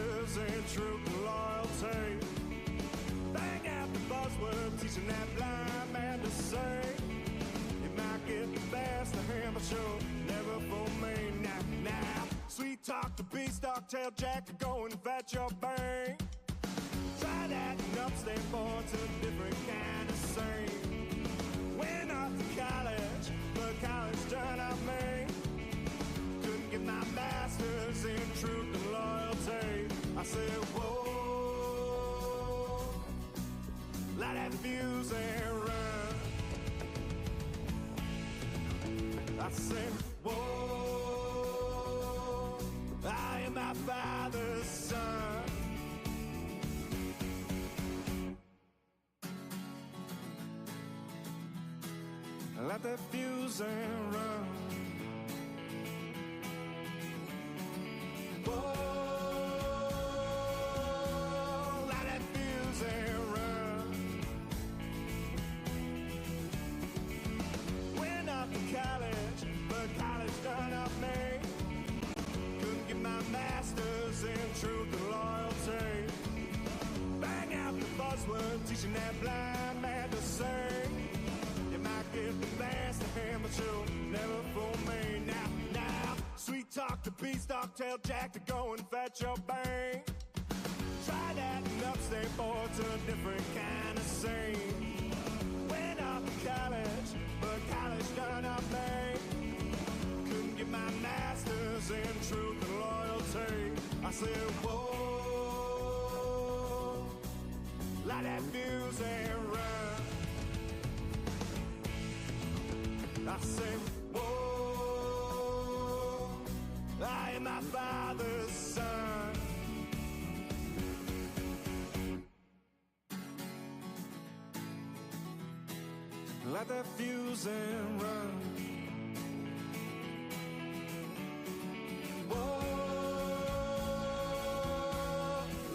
masters in truth and loyalty. Bang out the buzzword, teaching that blind man to say. You might get the best of him, but you'll never fool me. Now, sweet talk to beast, dog tail jack to go and fetch your bang. Try that and upstate boy to a different kind of scene. Went off to college, but college turned out me. Couldn't get my masters in truth and loyalty. I said, whoa, light that fuse and run. I said, whoa, I am my father's son. Let that fuse and run. Whoa, let that fuse and run. Went off to college, but college done up me. Couldn't get my masters in truth and loyalty. Bang out the buzzword, teaching that blind man to sing. You might get the best of him, but you'll never fool me. Now, sweet talk to beast, dog tail jack to go and fetch your bang. Try that and upstate boy to a different kind of scene. Went off to college, but college done up me. Couldn't get my masters in truth and loyalty. I said, whoa, light that fuse and run. I say, whoa, I am my father's son. Let that fuse and run. Whoa,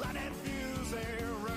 let that fuse and run.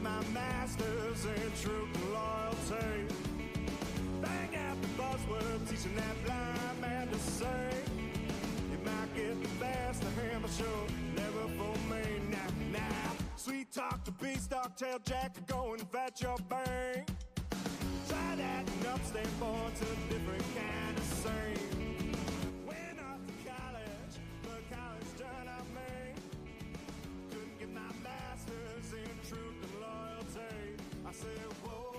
My masters in truth and loyalty. Bang out the buzzword, teaching that blind man to say. You might get the best of him, but you'll never fool me. Now, sweet talk to beast, dog tail jack to go and fetch your bang. Try that and upstate boy to a different kind of scene. Went off to college, but college turned out me. Couldn't get my masters in truth and loyalty. I said, whoa.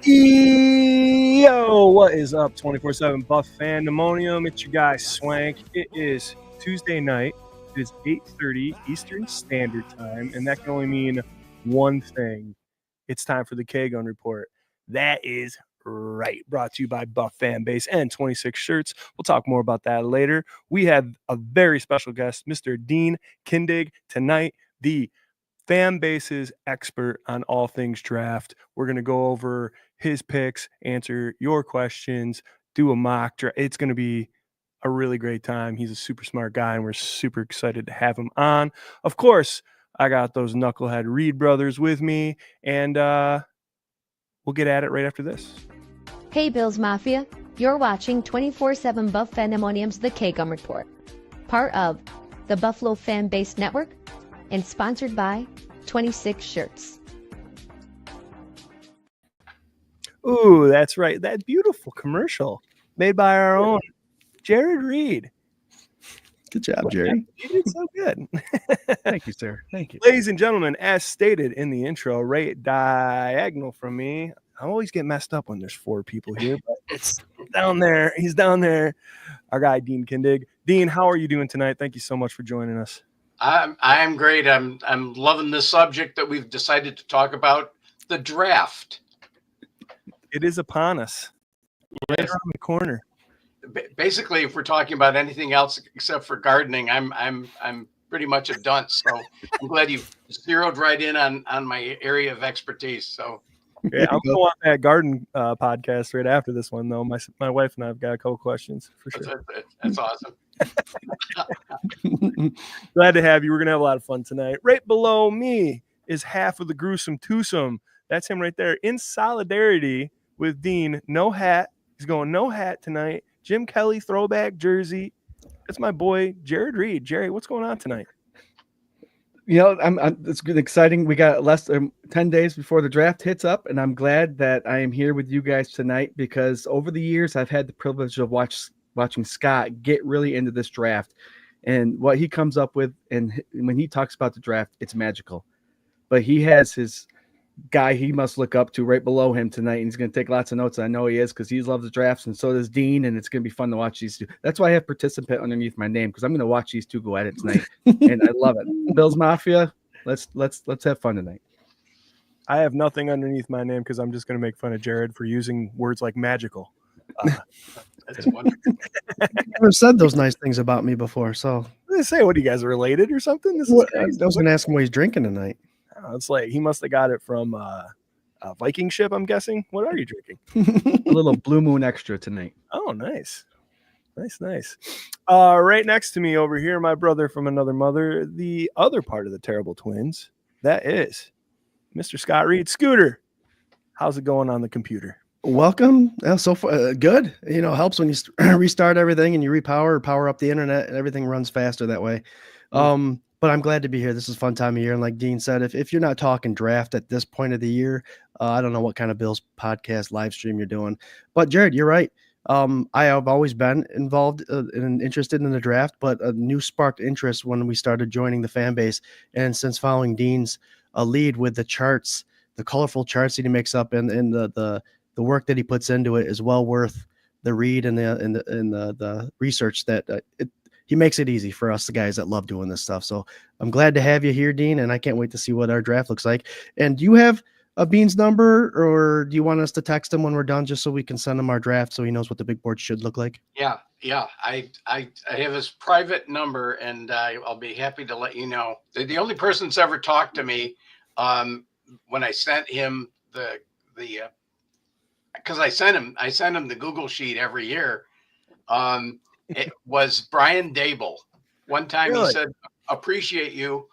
Yo, what is up, 24/7 Buff Fandemonium? It's your guy Swank. It is Tuesday night. It is 8:30 Eastern Standard Time, and that can only mean one thing. It's time for the K-Gun Report. That is right. Brought to you by Buff Fanbase and 26 Shirts. We'll talk more about that later. We have a very special guest, Mr. Dean Kindig, tonight, the Fanbase's expert on all things draft. We're going to go over his picks, answer your questions, do a mock draft. It's going to be a really great time. He's a super smart guy, and we're super excited to have him on. Of course, I got those knucklehead Reed brothers with me, and we'll get at it right after this. Hey, Bills Mafia. You're watching 24/7 Buff Fandemonium's The K-Gum Report, part of the Buffalo Fan Base Network, and sponsored by 26 Shirts. Ooh, that's right. That beautiful commercial made by our own Jared Reed. Good job, Jerry. You did so good. Thank you, sir. Thank you. Ladies and gentlemen, as stated in the intro, right diagonal from me, I always get messed up when there's 4 people here, but it's down there. He's down there. Our guy, Dean Kindig. Dean, how are you doing tonight? Thank you so much for joining us. I'm great. I'm loving this subject that we've decided to talk about, the draft. It is upon us. Right Yes. around the corner. Basically, if we're talking about anything else except for gardening, I'm pretty much a dunce. So I'm glad you zeroed right in on my area of expertise. So Yeah, I'm going on that garden podcast right after this one, though. My wife and I have got a couple questions for sure. that's awesome. Glad to have you. We're gonna have a lot of fun tonight. Right below me is half of the gruesome twosome. That's him right there. In solidarity with Dean, no hat. He's going no hat tonight. Jim Kelly throwback jersey. That's my boy Jared Reed. Jerry, what's going on tonight? You know, it's good, exciting. We got less than 10 days before the draft hits up, and I'm glad that I am here with you guys tonight because over the years I've had the privilege of watching Scott get really into this draft, and what he comes up with, and when he talks about the draft, it's magical. But he has his guy he must look up to right below him tonight, and he's going to take lots of notes. I know he is because he loves the drafts, and so does Dean, and it's going to be fun to watch these two. That's why I have participant underneath my name because I'm going to watch these two go at it tonight, and I love it. Bills Mafia, let's have fun tonight. I have nothing underneath my name because I'm just going to make fun of Jared for using words like magical. That's wonderful. I've never said those nice things about me before, so They say, what, are you guys related or something? This is I crazy. was going to ask him what he's drinking tonight. It's like he must have got it from a Viking ship, I'm guessing. What are you drinking? A little Blue Moon Extra tonight. Oh, nice. Nice. Right next to me over here, my brother from another mother, the other part of the Terrible Twins. That is Mr. Scott Reed. Scooter, how's it going on the computer? Welcome. So far, good. You know, it helps when you restart everything and you power up the internet, and everything runs faster that way. But I'm glad to be here. This is a fun time of year. And like Dean said, if you're not talking draft at this point of the year, I don't know what kind of Bills podcast live stream you're doing. But Jared, you're right. I have always been involved and interested in the draft, but a new sparked interest when we started joining the fan base. And since following Dean's lead with the charts, the colorful charts that he makes up, and the work that he puts into it is well worth the read and the research that he makes it easy for us, the guys that love doing this stuff. So I'm glad to have you here, Dean, and I can't wait to see what our draft looks like. And do you have a Bean's number, or do you want us to text him when we're done just so we can send him our draft so he knows what the big board should look like? Yeah. I have his private number, and I'll be happy to let you know. The only person that's ever talked to me when I sent him the because I sent him the Google sheet every year. It was Brian Dable. One time Really? He said, "Appreciate you,"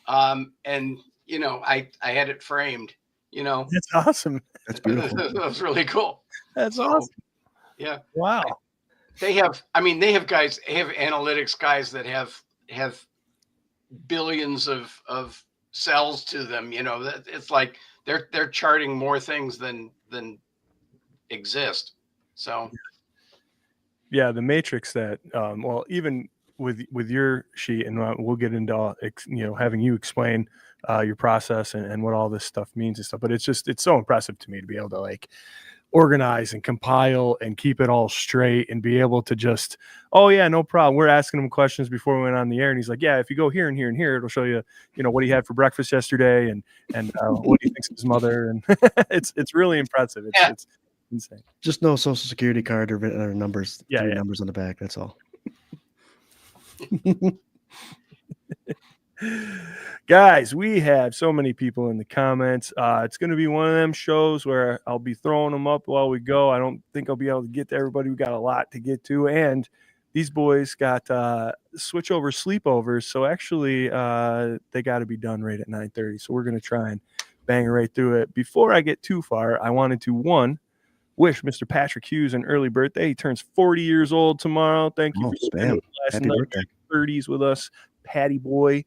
and you know, I had it framed. You know, That's awesome. That's beautiful. that was really cool. That's So, awesome. Yeah, Wow. they have analytics guys that have billions of cells to them. You know, that it's like they're charting more things than exist. So Yeah, the matrix that well, even with your sheet, and we'll get into having you explain your process and what all this stuff means and stuff, but it's so impressive to me to be able to like organize and compile and keep it all straight and be able to just, oh yeah, no problem, we're asking him questions before we went on the air, and he's like, yeah, if you go here and here and here, it'll show you what he had for breakfast yesterday and what he thinks of his mother, and it's really impressive. It's insane. Just no social security card or numbers. Yeah, yeah. Numbers on the back. That's all. Guys, we have so many people in the comments. It's going to be one of them shows where I'll be throwing them up while we go. I don't think I'll be able to get to everybody. We got a lot to get to, and these boys got switch over sleepovers, so actually they got to be done right at 9:30. So we're going to try and bang right through it. Before I get too far, I wanted to wish Mr. Patrick Hughes an early birthday. He turns 40 years old tomorrow. Thank you for spending the last Happy night birthday. 30s with us, Patty boy.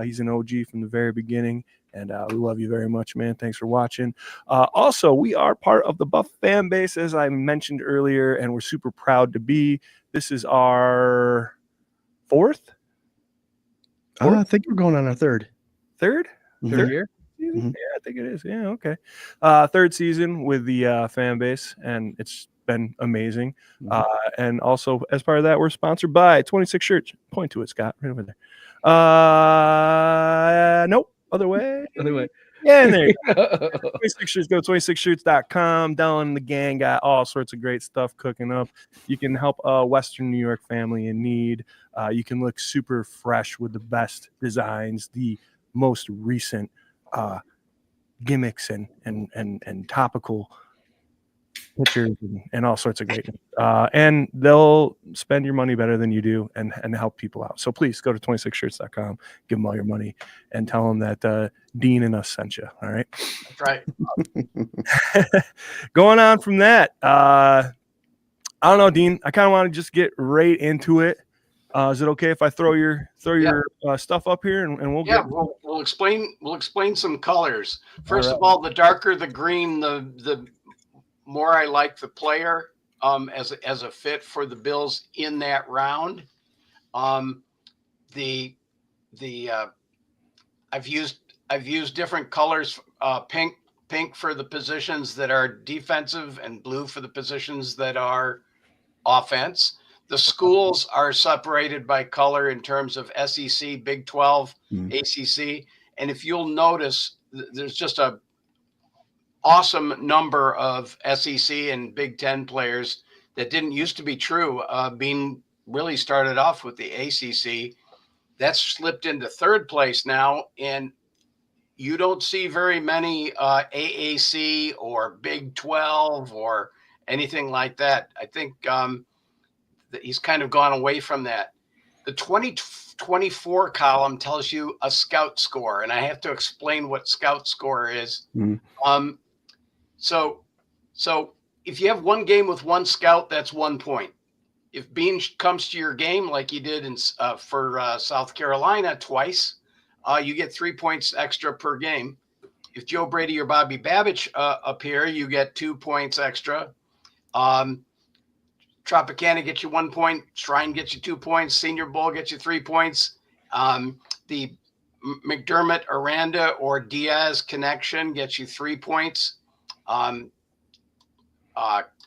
He's an OG from the very beginning, and we love you very much, man. Thanks for watching. Also, we are part of the Buff fan base, as I mentioned earlier, and we're super proud to be. This is our fourth? I think we're going on our third. Third Mhm. year? season? Mhm. Yeah, I think it is. Yeah, okay. Third season with the fan base, and it's been amazing. Mhm. And also, as part of that, we're sponsored by 26 Shirts. Point to it, Scott, right over there. Nope, other way. Anyway. Yeah, and there you go. 26 Shirts, go to 26shirts.com. Dylan and the gang got all sorts of great stuff cooking up. You can help a Western New York family in need. You can look super fresh with the best designs, the most recent gimmicks and topical pictures and all sorts of greatness. And they'll spend your money better than you do and help people out. So please go to 26shirts.com, give them all your money, and tell them that Dean and us sent you. All right. That's right. Going on from that, I don't know, Dean. I kind of want to just get right into it. Is it okay if I throw your stuff up here and we'll Yeah, get? we'll explain some colors. First right. of all, the darker the green, the more I like the player as a fit for the Bills in that round. The I've used different colors, pink for the positions that are defensive and blue for the positions that are offense. The schools are separated by color in terms of SEC, Big 12, ACC, and if you'll notice, there's just a awesome number of SEC and Big 10 players that didn't used to be true. Being really started off with the ACC, that's slipped into third place now, and you don't see very many AAC or Big 12 or anything like that. I think that he's kind of gone away from that. The 2024 column tells you a scout score, and I have to explain what scout score is. So if you have one game with one scout, that's 1 point. If Bean comes to your game like he did for South Carolina twice, you get 3 points extra per game. If Joe Brady or Bobby Babich appear, you get 2 points extra. Tropicana gets you 1 point. Shrine gets you 2 points. Senior Bowl gets you 3 points. The McDermott, Aranda, or Diaz connection gets you 3 points.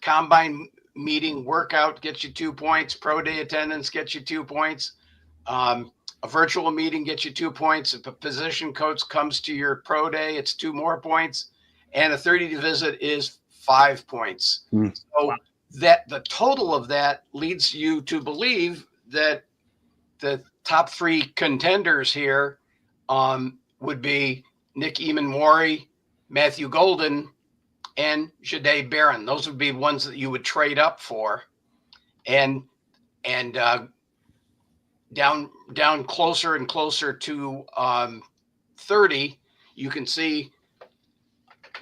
Combine meeting workout gets you 2 points. Pro day attendance gets you 2 points. A virtual meeting gets you 2 points. If a position coach comes to your pro day, it's 2 more points. And a 30-day visit is 5 points. So that the total of that leads you to believe that the top 3 contenders here would be Nick Eamon-Wari, Matthew Golden, and Jahdae Barron. Those would be ones that you would trade up for, and down closer and closer to 30, you can see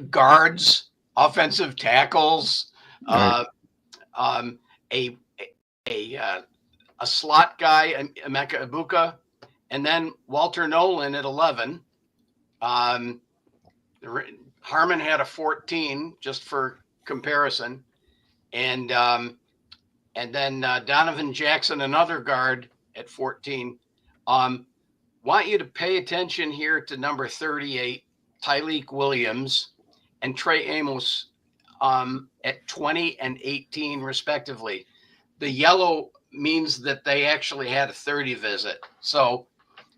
guards, offensive tackles, a slot guy, Emeka Ibuka, and then Walter Nolan at 11. Harmon had a 14, just for comparison, and then Donovan Jackson, another guard, at 14. Want you to pay attention here to number 38, Tyleik Williams, and Trey Amos at 20 and 18, respectively. The yellow means that they actually had a 30 visit. So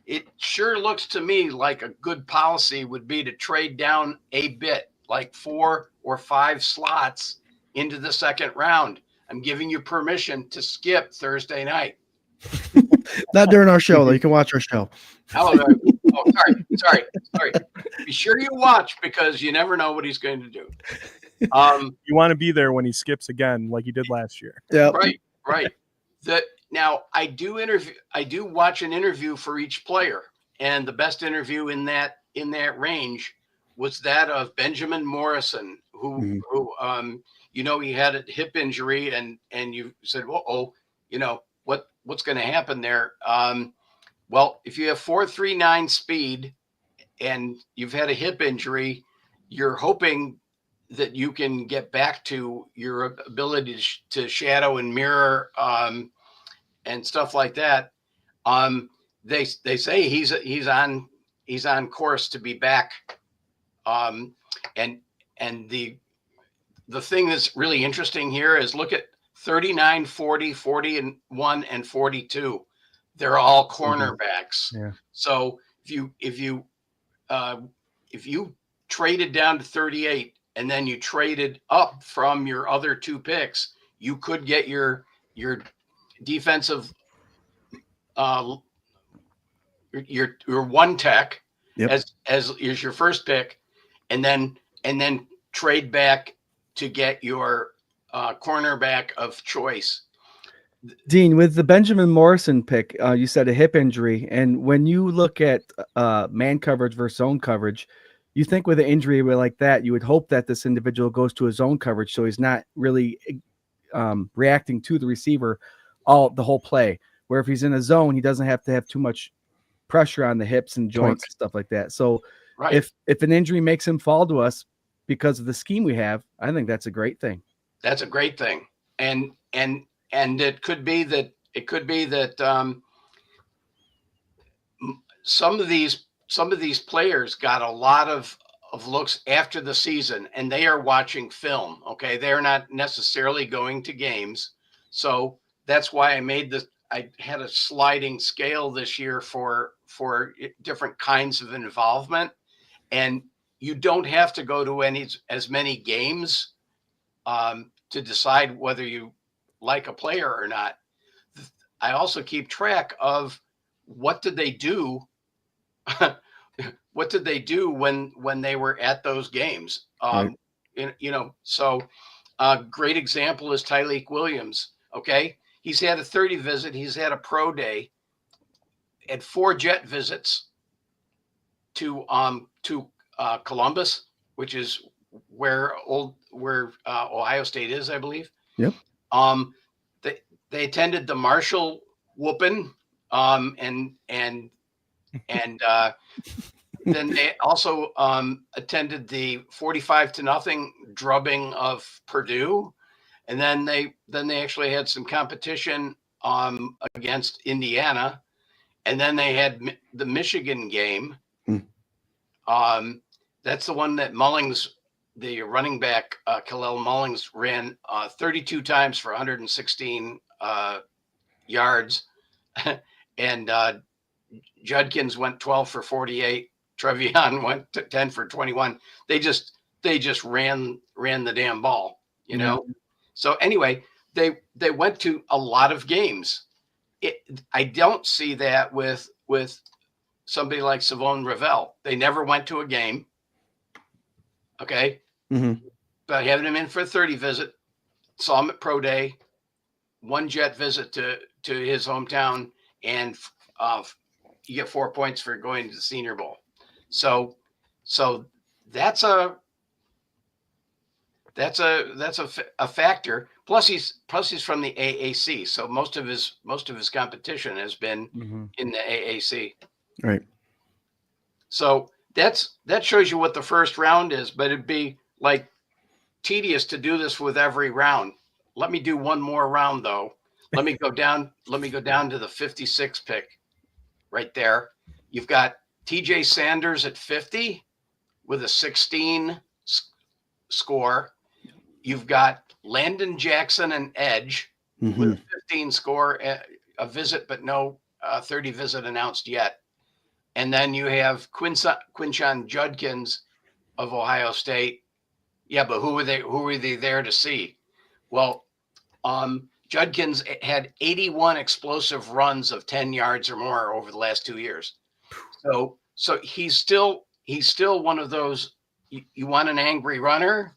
it sure looks to me like a good policy would be to trade down a bit, like 4 or 5 slots into the second round. I'm giving you permission to skip Thursday night. Not during our show, though. You can watch our show. Sorry. Be sure you watch, because you never know what he's going to do. You want to be there when he skips again, like he did last year. Yeah. Right. Now I do watch an interview for each player, and the best interview in that range was that of Benjamin Morrison, who he had a hip injury, and you said, what's going to happen there? Well, if you have 4.39 speed and you've had a hip injury, you're hoping that you can get back to your ability to shadow and mirror and stuff like that. They say he's on course to be back Um, and and the thing that's really interesting here is look at 39, 40, 41, and 42. They're all cornerbacks. Yeah. So uh, if you traded down to 38 and then you traded up from your other two picks, you could get your defensive uh, your one tech Yep. as is your first pick, and then trade back to get your cornerback of choice. Dean, with the Benjamin Morrison pick, you said a hip injury, and when you look at man coverage versus zone coverage, you think with an injury like that, you would hope that this individual goes to his zone coverage, so he's not really reacting to the receiver the whole play. Where if he's in a zone, he doesn't have to have too much pressure on the hips and joints and stuff like that. So Right. if an injury makes him fall to us because of the scheme we have, I think that's a great thing. That's a great thing, and it could be that some of these players got a lot of looks after the season, and they are watching film. Okay, they're not necessarily going to games, so that's why I had a sliding scale this year for different kinds of involvement, and you don't have to go to as many games to decide whether you like a player or not. I also keep track of what did they do what did they do when they were at those games. Right. So a great example is Tyleek Williams. Okay, he's had a 30 visit, he's had a pro day, had 4 jet visits to Columbus, which is where Ohio State is, I believe. Yep. They attended the Marshall whooping, and then they also attended the 45-0 drubbing of Purdue, and then they actually had some competition against Indiana, and then they had the Michigan game. That's the one that Mullings, the running back, Kalel Mullings, ran 32 times for 116 yards, and Judkins went 12 for 48. Trevion went 10 for 21. They just ran the damn ball, you know. So anyway, they went to a lot of games. I don't see that with somebody like Savon Ravel. They never went to a game. Okay. Mm-hmm. But having him in for a 30 visit, saw him at pro day, 1 jet visit to his hometown, and you get 4 points for going to the Senior Bowl. So that's a factor. Plus he's from the AAC, so most of his competition has been in the AAC. Right. So that shows you what the first round is, but it'd be like tedious to do this with every round. Let me do one more round though. Let me go down to the 56 pick right there. You've got TJ Sanders at 50 with a 16 score. You've got Landon Jackson and edge with a 15 score, a visit, but no 30 visit announced yet. And then you have Quinshon Judkins of Ohio State. Yeah, but who were they there to see? Well, Judkins had 81 explosive runs of 10 yards or more over the last 2 years. So he's still one of those. You want an angry runner?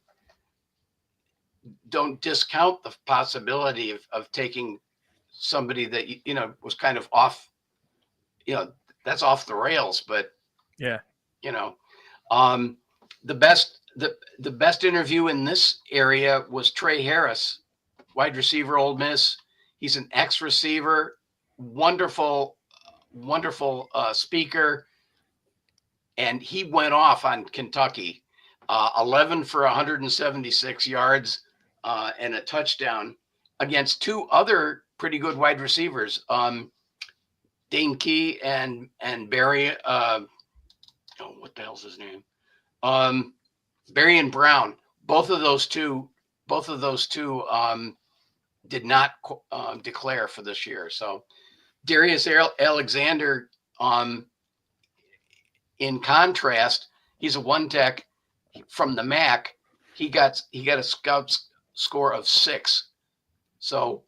Don't discount the possibility of taking somebody that was kind of off. That's off the rails, but yeah, the best interview in this area was Trey Harris, wide receiver, Ole Miss. He's an ex-receiver, wonderful speaker, and he went off on Kentucky, 11 for 176 yards and a touchdown against 2 other pretty good wide receivers, Dane Key and Barry. What the hell's his name? Barry and Brown, both of those two did not declare for this year. So Darius Alexander, in contrast, he's a one tech from the MAC. He got a Scouts score of 6. So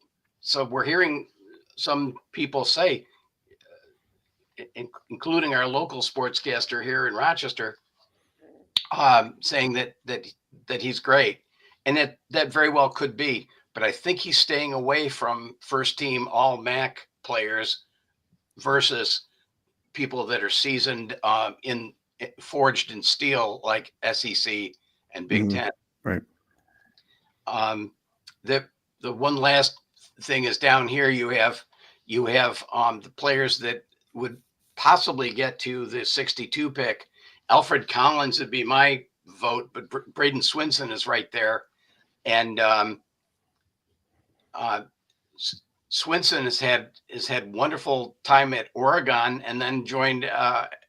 we're hearing some people say, including our local sportscaster here in Rochester, saying that he's great, and that very well could be. But I think he's staying away from first team all MAC players versus people that are seasoned in forged in steel like SEC and Big Ten. Right. The one last thing is down here. You have the players that would possibly get to the 62 pick. Alfred Collins would be my vote, but Braden Swinson is right there. And Swinson has had wonderful time at Oregon and then joined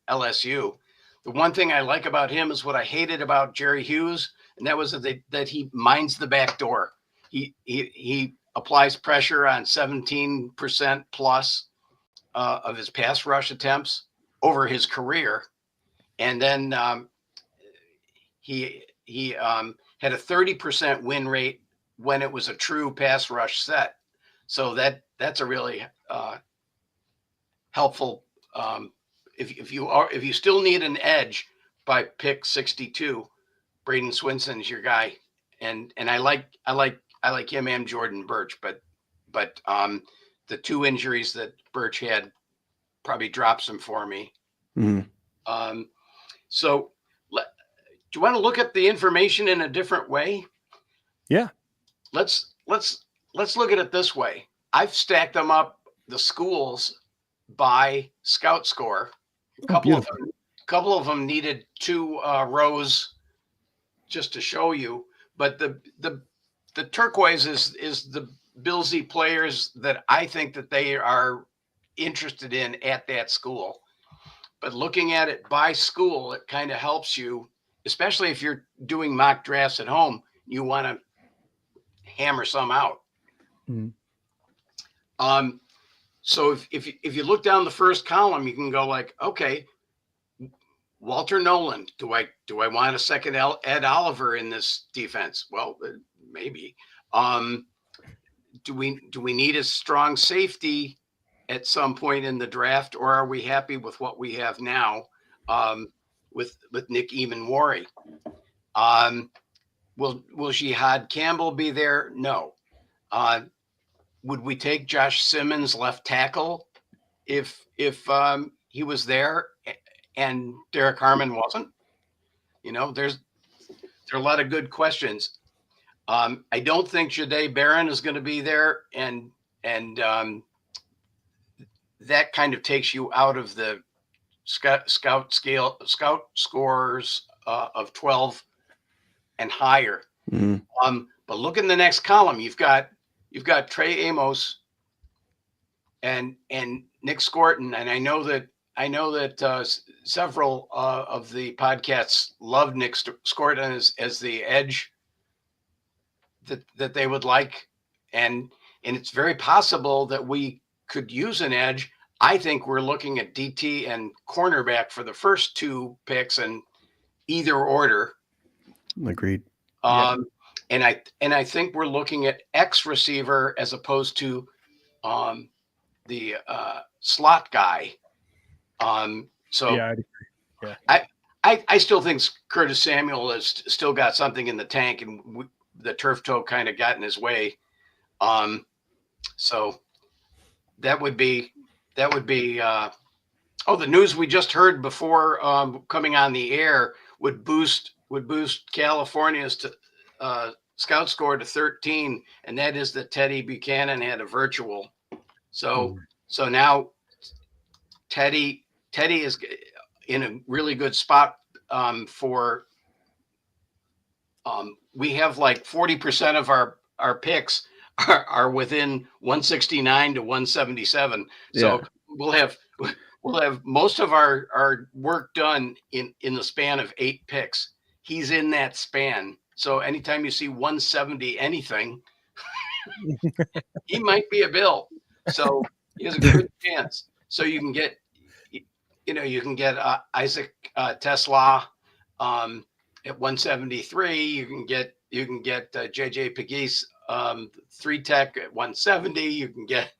LSU. The one thing I like about him is what I hated about Jerry Hughes, and that was that he minds the back door. He applies pressure on 17% plus of his pass rush attempts over his career. And then he had a 30% win rate when it was a true pass rush set. So that's a really helpful. If you still need an edge by pick 62, Braden Swinson's your guy, and I like him and Jordan Birch, but the two injuries that Birch had probably drops him for me. Mm-hmm. So do you want to look at the information in a different way? Yeah. Let's look at it this way. I've stacked them up, the schools, by scout score. A couple of them needed 2 rows just to show you, but the turquoise is the Billsy players that I think that they are interested in at that school. But looking at it by school, it kind of helps you, especially if you're doing mock drafts at home. You want to hammer some out. Mm-hmm. So if you look down the first column, you can go like, okay, Walter Nolan. Do I want a second Ed Oliver in this defense? Well, maybe. Do we need a strong safety at some point in the draft, or are we happy with what we have now with Nick Eamon-Wari? Will Jihad Campbell be there? No. Would we take Josh Simmons left tackle if he was there and Derek Harmon wasn't? There are a lot of good questions. I don't think Jahdae Barron is going to be there, and that kind of takes you out of the scout scores of 12 and higher. Mm-hmm. But look in the next column. You've got Trey Amos and Nick Scorton, and I know that several of the podcasts love Nick Scorton as the edge that they would like, and it's very possible that we could use an edge. I think we're looking at DT and cornerback for the first 2 picks in either order. Agreed. And I think we're looking at X receiver as opposed to the slot guy. So Yeah, I'd agree. Yeah. I still think Curtis Samuel has still got something in the tank, and the turf toe kind of got in his way. So that would be the news we just heard before coming on the air would boost California's scout score to 13, and that is that Teddy Buchanan had a virtual. So now Teddy is in a really good spot for we have like 40% of our picks are within 169 to 177. So we'll have most of our work done in the span of 8 picks. he's in that span. So anytime you see 170 anything, he might be a Bill. So he has a good chance. So you can get, Isaac Tesla at 173. You can get JJ Pegues 3-tech at 170. You can get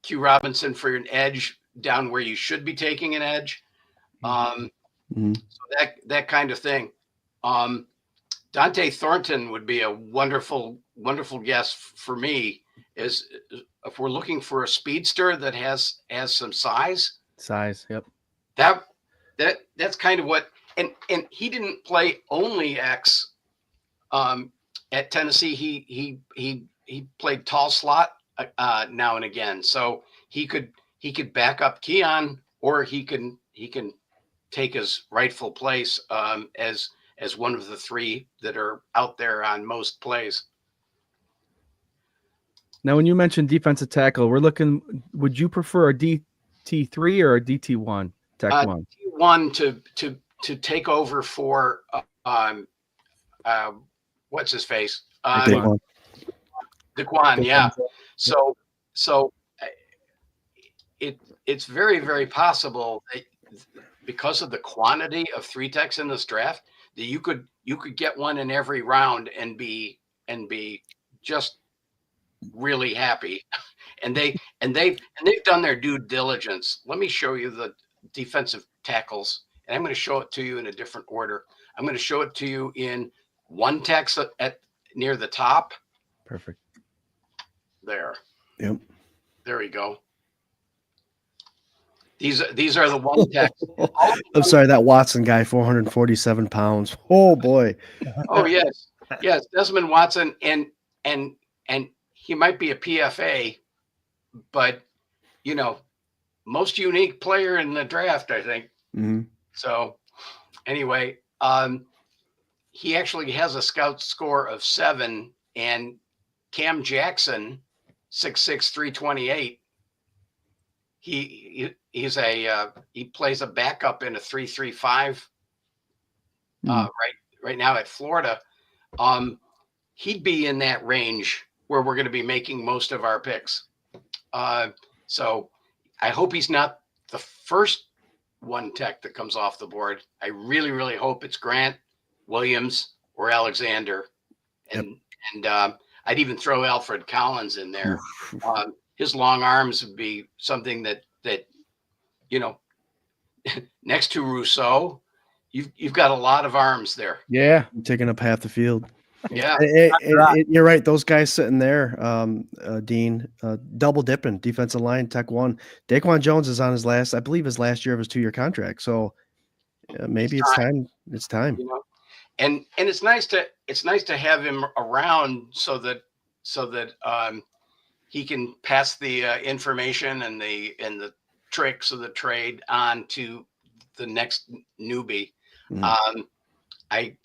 Q Robinson for an edge down where you should be taking an edge. So that kind of thing. Dante Thornton would be a wonderful guess for me. Is if we're looking for a speedster that has some size. Yep. That's kind of what. And he didn't play only X at Tennessee. He played tall slot now and again, so he could back up Keon, or he can take his rightful place as one of the three that are out there on most plays. Now, when you mentioned defensive tackle, we're looking. Would you prefer a DT3 or a DT1? Tech one. DT1 to take over for what's his face? Daquan, yeah. So it's very, very possible that because of the quantity of 3-techs in this draft, that you could get one in every round and be just really happy. And they've done their due diligence. Let me show you the defensive tackles, and I'm going to show it to you in a different order. I'm going to show it to you in 1-techs at near the top. Perfect. There. Yep. There we go. These are the 1-techs. I'm sorry, that Watson guy, 447 pounds. Oh boy. Oh yes. Desmond Watson, and he might be a PFA, but most unique player in the draft, I think. Mm-hmm. So anyway, he actually has a scout score of 7, and Cam Jackson, 6'6", 328. He plays a backup in a 3-3-5 right now at Florida. He'd be in that range where we're going to be making most of our picks. So I hope he's not the first 1-tech that comes off the board. I really, really hope it's Grant, Williams, or Alexander. And I'd even throw Alfred Collins in there. His long arms would be something that next to Rousseau, you've got a lot of arms there. Yeah, I'm taking up half the field. Yeah, you're right. Those guys sitting there, Dean, double dipping defensive line, Tech 1. Daquan Jones is on his last year of his 2-year contract. So maybe it's time. It's time. And it's nice to have him around so that he can pass the information and the tricks of the trade on to the next newbie. Mm-hmm. I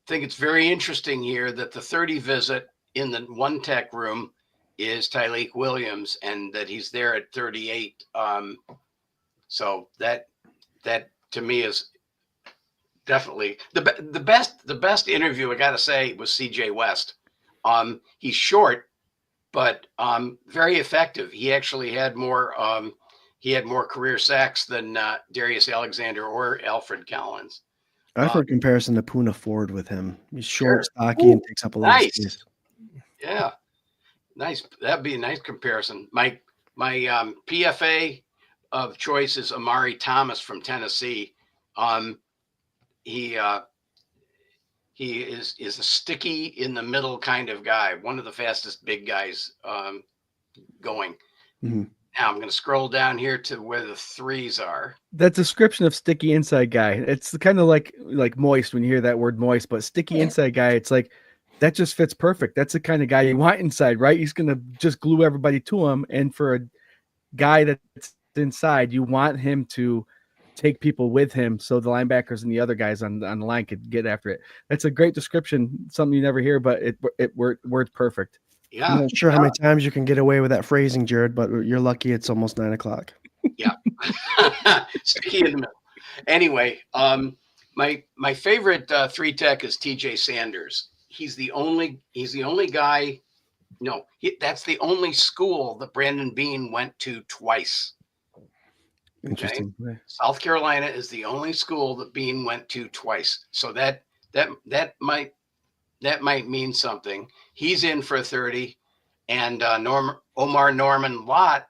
think it's very interesting here that the 30 visit in the 1-tech room is Tyleek Williams, and that he's there at 38. So that to me is definitely the best interview, I got to say, was CJ West. He's short, but very effective. He actually had more career sacks than Darius Alexander or Alfred Collins. I've heard comparison to Poona Ford with him. He's short, stocky, and takes up a lot of space. Yeah, nice. That'd be a nice comparison. My PFA of choice is Amari Thomas from Tennessee. He is a sticky in the middle kind of guy, one of the fastest big guys going. Mm-hmm. Now I'm going to scroll down here to where the 3s are. That description of sticky inside guy, it's kind of like moist when you hear that word moist, but sticky inside guy, it's like that just fits perfect. That's the kind of guy you want inside, right? He's going to just glue everybody to him. And for a guy that's inside, you want him to take people with him so the linebackers and the other guys on the line could get after it. That's a great description, something you never hear, but it worked perfect. Yeah, I'm not sure how many times you can get away with that phrasing, Jared, but you're lucky it's almost 9 o'clock. Yeah. Sticky in the middle. Anyway, My favorite 3-tech is TJ Sanders. He's the only guy. No, that's the only school that Brandon Bean went to twice. Interesting. Okay? South Carolina is the only school that Bean went to twice. So that might mean something. He's in for 30, and Omar Norman Lott,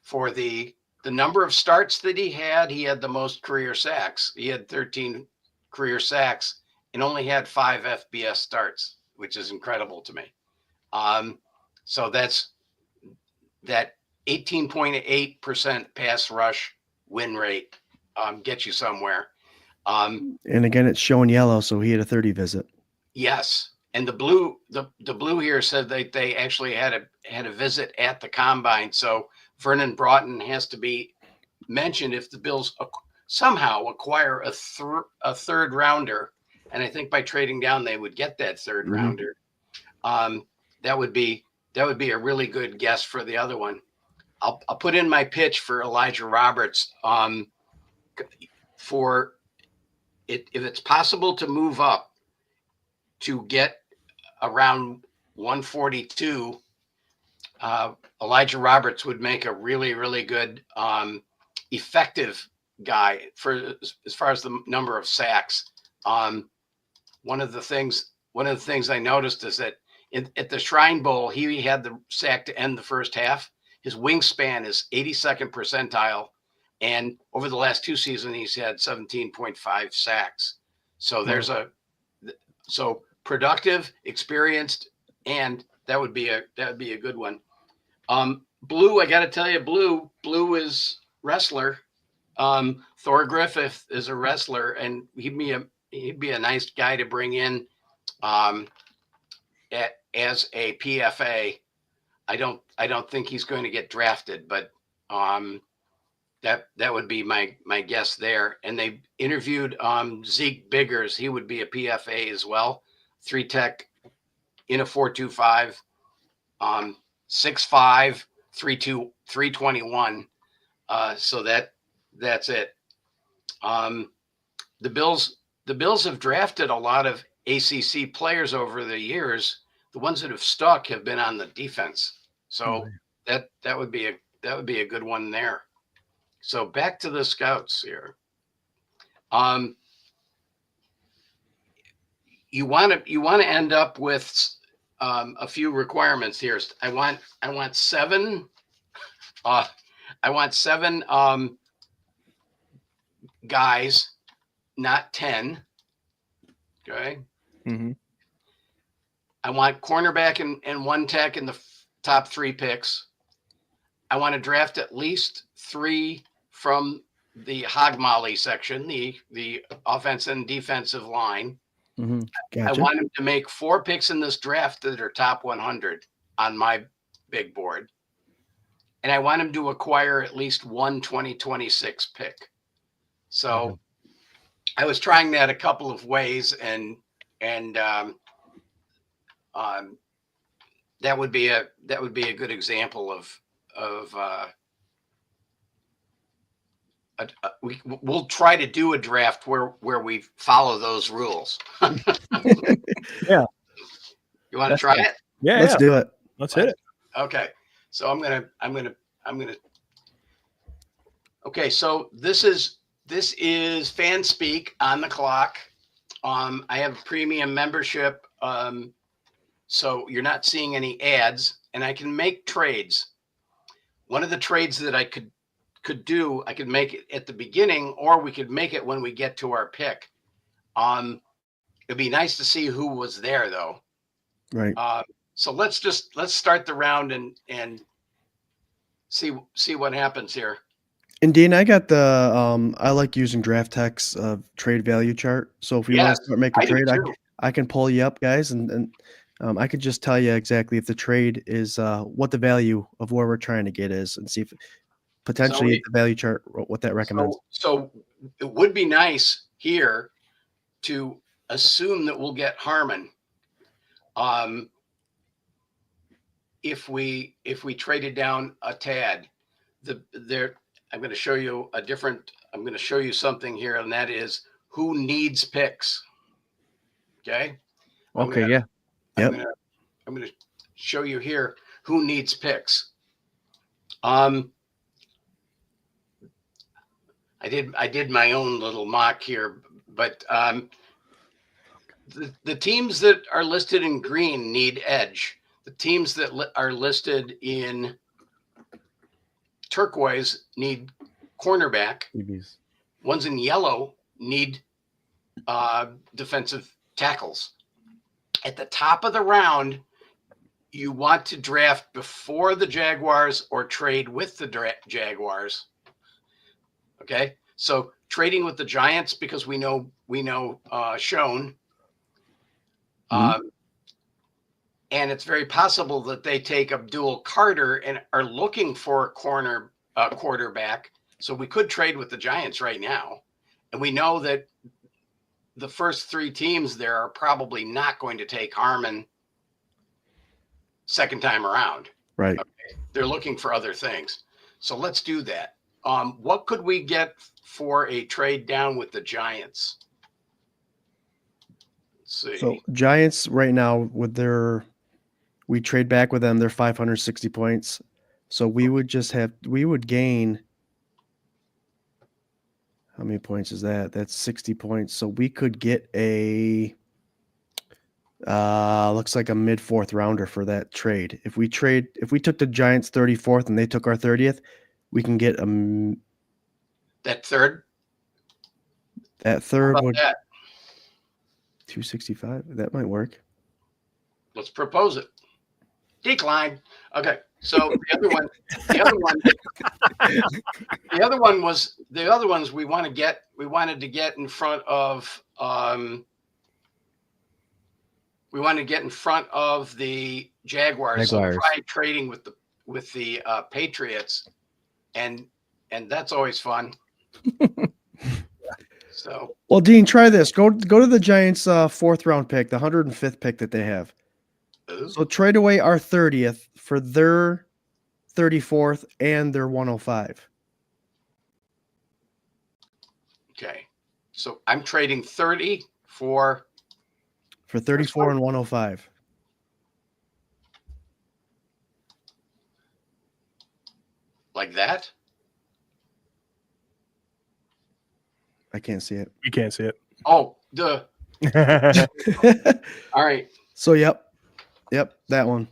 for the number of starts that he had the most career sacks. He had 13 career sacks and only had 5 FBS starts, which is incredible to me. So that's that 18.8% pass rush win rate gets you somewhere. And again, it's showing yellow, so he had a 30 visit. Yes, and the blue here said that they actually had a visit at the combine. So Vernon Broughton has to be mentioned if the Bills somehow acquire a third rounder, and I think by trading down they would get that third rounder. That would be a really good guess for the other one. I'll put in my pitch for Elijah Roberts. For it, if it's possible to move up to get around 142, Elijah Roberts would make a really, really good, effective guy for as far as the number of sacks. One of the things I noticed is that at the Shrine Bowl, he had the sack to end the first half. His wingspan is 82nd percentile, and over the last 2 seasons, he's had 17.5 sacks. So there's so productive, experienced, and that would be a good one. Blue, I got to tell you, Blue is wrestler. Thor Griffith is a wrestler, and he'd be a nice guy to bring in as a PFA. I don't think he's going to get drafted, but that would be my guess there. And they interviewed Zeke Biggers. He would be a PFA as well. 3-tech in a 4.25, 6'5", 321. So that's it. The Bills have drafted a lot of ACC players over the years. The ones that have stuck have been on the defense. So that would be a good one there. So back to the scouts here. You want to end up with a few requirements here. I want 7. I want 7 guys, not 10. Okay. Mm-hmm. I want cornerback and 1 tech in the top 3 picks. I want to draft at least 3 from the Hog Molly section, the offense and defensive line. Mm-hmm. Gotcha. I want him to make 4 picks in this draft that are top 100 on my big board. And I want him to acquire at least 1 2026 pick. So I was trying that a couple of ways, and that would be a good example of we'll try to do a draft where we follow those rules. Yeah. You want to try it? Yeah. Let's do it. Let's hit it. Okay. So I'm gonna. Okay. So this is fan speak on the clock. I have a premium membership. So you're not seeing any ads, and I can make trades. One of the trades that I could do, I could make it at the beginning, or we could make it when we get to our pick. It'd be nice to see who was there, though. Right. So let's start the round and see what happens here. And Dean, I got the I like using Draft Tech's trade value chart. So if we want to start making a trade, I can pull you up, guys, and I could just tell you exactly if the trade is what the value of where we're trying to get is, and see if potentially the value chart what that recommends. So it would be nice here to assume that we'll get Harmon. If we traded down a tad, I'm going to show you I'm going to show you something here, and that is who needs picks. Okay. Okay, yeah. Yep. I'm going to show you here who needs picks. I did my own little mock here, but the teams that are listed in green need edge. The teams that are listed in turquoise need cornerback. DBs. Ones in yellow need defensive tackles. At the top of the round, you want to draft before the Jaguars or trade with the Jaguars. Okay, so trading with the Giants because we know Schoen, and it's very possible that they take Abdul Carter and are looking for a quarterback. So we could trade with the Giants right now, and we know that the first three teams there are probably not going to take Harmon second time around. Right. Okay? They're looking for other things. So let's do that. What could we get for a trade down with the Giants? Let's see. So Giants right now we trade back with them. They're 560 points. So we would gain. How many points is that? That's 60 points. So we could get looks like a mid fourth rounder for that trade. If we took the Giants 34th and they took our 30th, we can get that third. That third would that? 265. That might work. Let's propose it. Decline. Okay. So the other ones we wanted to get in front of the Jaguars. So try trading with the Patriots, and that's always fun. So, well, Dean, try this. Go to the Giants' fourth round pick, the 105th pick that they have. Ooh. So trade away our 30th for their 34th and their 105. Okay, so I'm trading 30 for 34 and 105. Like that? I can't see it. You can't see it. Oh, duh. All right. So, yep, that one.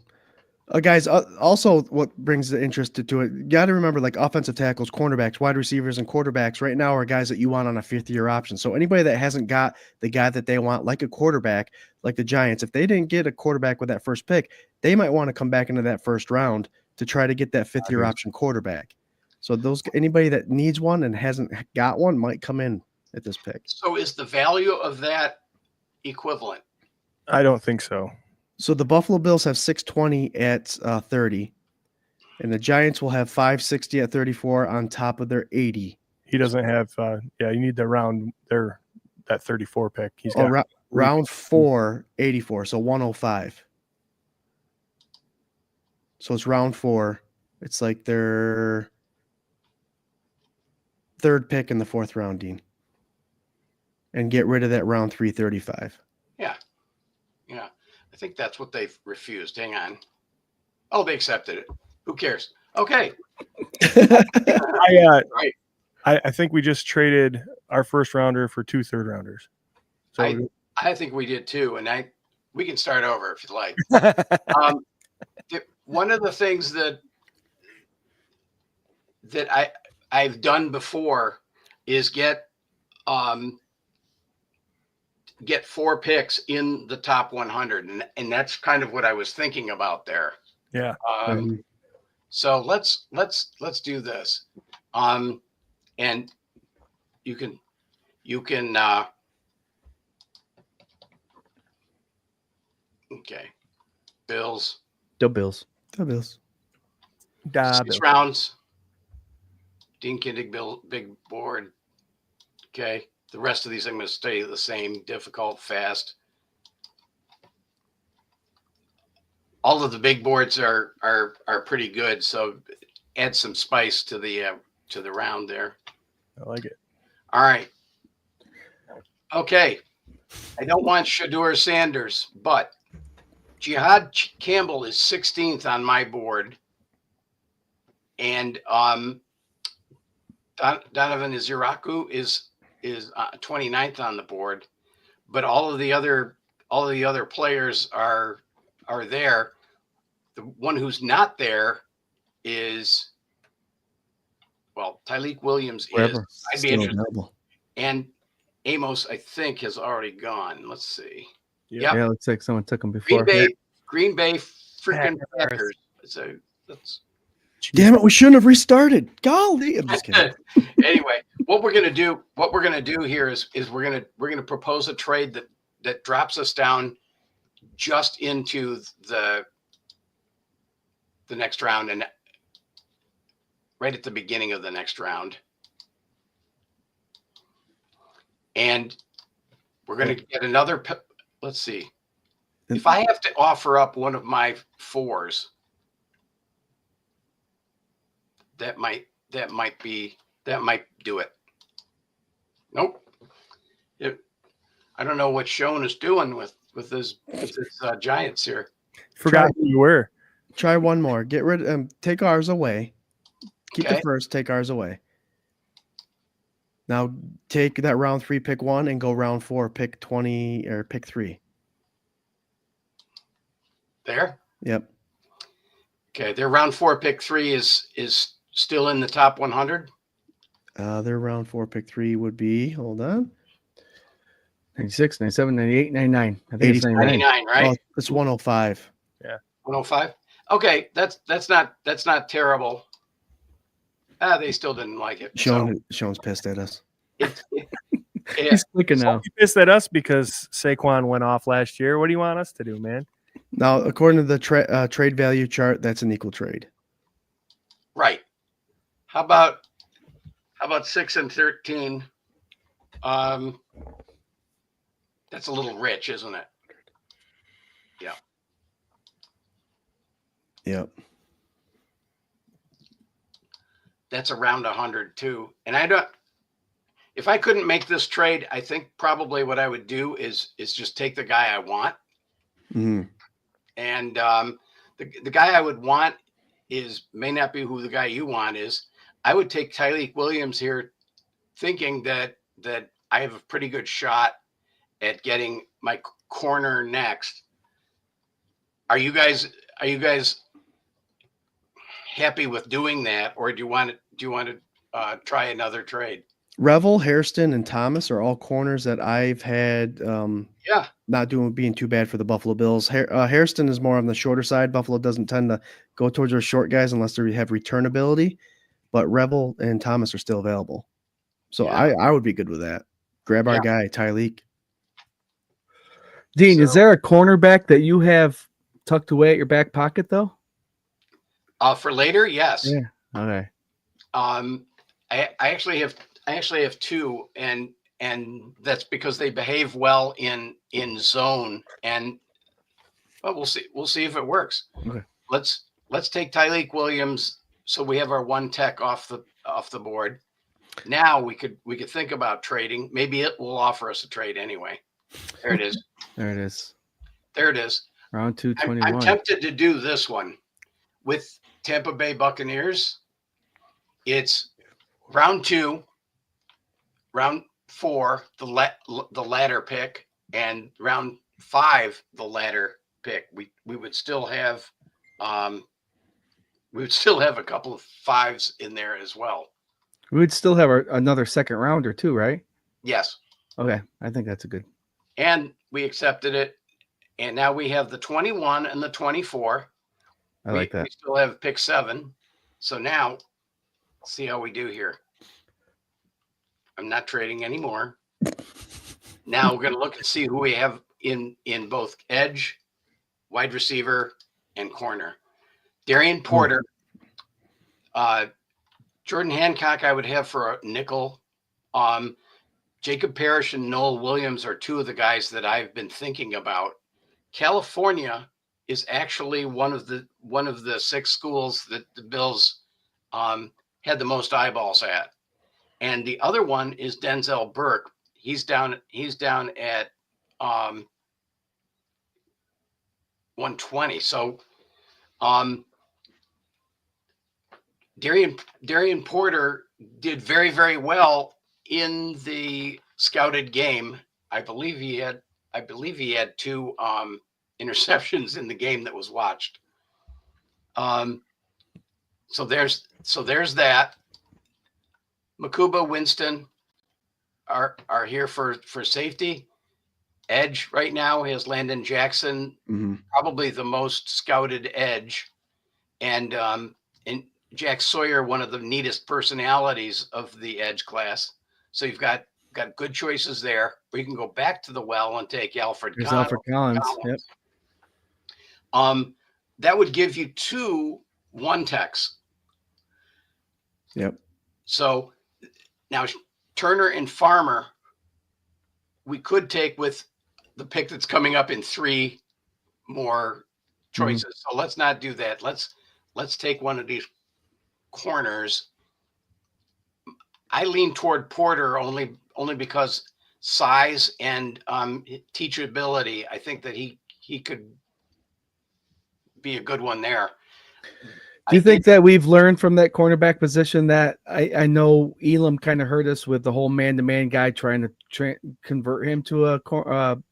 Guys, also what brings the interest to it, you got to remember, like, offensive tackles, cornerbacks, wide receivers, and quarterbacks right now are guys that you want on a fifth-year option. So anybody that hasn't got the guy that they want, like a quarterback, like the Giants, if they didn't get a quarterback with that first pick, they might want to come back into that first round to try to get that fifth-year option quarterback. So anybody that needs one and hasn't got one might come in at this pick. So is the value of that equivalent? I don't think so. So the Buffalo Bills have 620 at 30, and the Giants will have 560 at 34 on top of their 80. He doesn't have. You need the round there, that 34 pick. He's got round 4, 84, so 105. So it's round 4. It's like their third pick in the fourth round, Dean. And get rid of that round 335. Yeah. I think that's what they've refused. Hang on. Oh, they accepted it. Who cares? Okay. Right. I think we just traded our first rounder for 2 third rounders. So I think we did too, and we can start over if you'd like. One of the things that I've done before is get 4 picks in the top 100, and that's kind of what I was thinking about there. Yeah. So let's do this. And you can okay. Bills. The Bills. 6 rounds. Dean Kindig, big board. Okay. The rest of these I'm going to stay the same, difficult, fast. All of the big boards are pretty good, so add some spice to the the round there. I like it. All right. Okay. I don't want Shador Sanders, but Jihad Campbell is 16th on my board. And Donovan Iziraku is 29th on the board. But all of the other players are there. The one who's not there is, well, Tyleik Williams Wherever. is. I'd be Still interested. available. And Amos, I think, has already gone. Let's see. Yeah. Yeah, looks like someone took him before. Green Bay freaking Packers. Packers. So that's Damn it, we shouldn't have restarted. Golly, I'm just kidding. anyway. What we're gonna do here is we're gonna propose a trade that drops us down just into the next round, and right at the beginning of the next round. And we're going to get another. Let's see. If I have to offer up one of my fours, that might do it. Nope. I don't know what Schoen is doing with his Giants here. Forgot who you were. Try one more. Get rid. Take ours away. Keep Okay. the first. Take ours away. Now take that round 3, pick 1, and go round 4, pick 20 or pick 3. There. Yep. Okay. Their round 4, pick 3 is still in the top 100. Their round 4, pick 3 would be. Hold on. 96, 97, 98, 99. I think it's 99. 99, right? Oh, it's 105. 105. Okay, that's not terrible. They still didn't like it. Sean's pissed at us. Yeah. He's clicking now. You pissed at us because Saquon went off last year. What do you want us to do, man? Now, according to the trade value chart, that's an equal trade. Right. How about 6 and 13? That's a little rich, isn't it? Yeah. Yep. That's around 100 too. And if I couldn't make this trade, I think probably what I would do is just take the guy I want. Mm-hmm. And the guy I would want may not be who the guy you want is. I would take Tyleik Williams here, thinking that I have a pretty good shot at getting my corner next. Are you guys happy with doing that, or do you want to try another trade? Revel, Hairston, and Thomas are all corners that I've had not being too bad for the Buffalo Bills. Hairston is more on the shorter side. Buffalo doesn't tend to go towards their short guys unless they have return ability, but Revel and Thomas are still available. So Yeah. I would be good with that. Grab our guy, Tyleik. Dean, is there a cornerback that you have tucked away at your back pocket, though? For later, yes. Yeah. Okay. I actually have two, and that's because they behave well in zone, and we'll see if it works. Okay. Let's take Tyleik Williams, so we have our one tech off the board. Now we could think about trading. Maybe it will offer us a trade anyway. There it is. There it is. There it is. Round 221. I'm tempted to do this one with Tampa Bay Buccaneers. It's round 2, round 4, the ladder pick, and round 5, the ladder pick. We would still have a couple of 5s in there as well. We would still have another second rounder too, right? Yes. Okay. I think that's a good. And we accepted it. And now we have the 21 and the 24. I like that. We still have pick 7. So now, let's see how we do here. I'm not trading anymore. Now we're going to look and see who we have in both edge, wide receiver, and corner. Darian Porter, Jordan Hancock, I would have for a nickel. Jacob Parrish and Noel Williams are two of the guys that I've been thinking about. California is actually one of the 6 schools that the Bills had the most eyeballs at. And the other one is Denzel Burke. He's down at 120. So Darian Porter did very, very well in the scouted game. I believe he had 2 interceptions in the game that was watched. So there's that. Makuba, Winston are here for safety. Edge right now has Landon Jackson, probably the most scouted edge, and Jack Sawyer, one of the neatest personalities of the edge class. So you've got good choices there. Or you can go back to the well and take Alfred There's Collins. Alfred Collins. Yep. That would give you 2 1-techs. Yep. So now Turner and Farmer, we could take with the pick that's coming up in 3 more choices. So let's not do that. Let's take one of these corners. I lean toward Porter only because size and teachability. I think that he could be a good one there. Do you think that we've learned from that cornerback position that I know Elam kind of hurt us with the whole man-to-man guy trying to convert him to a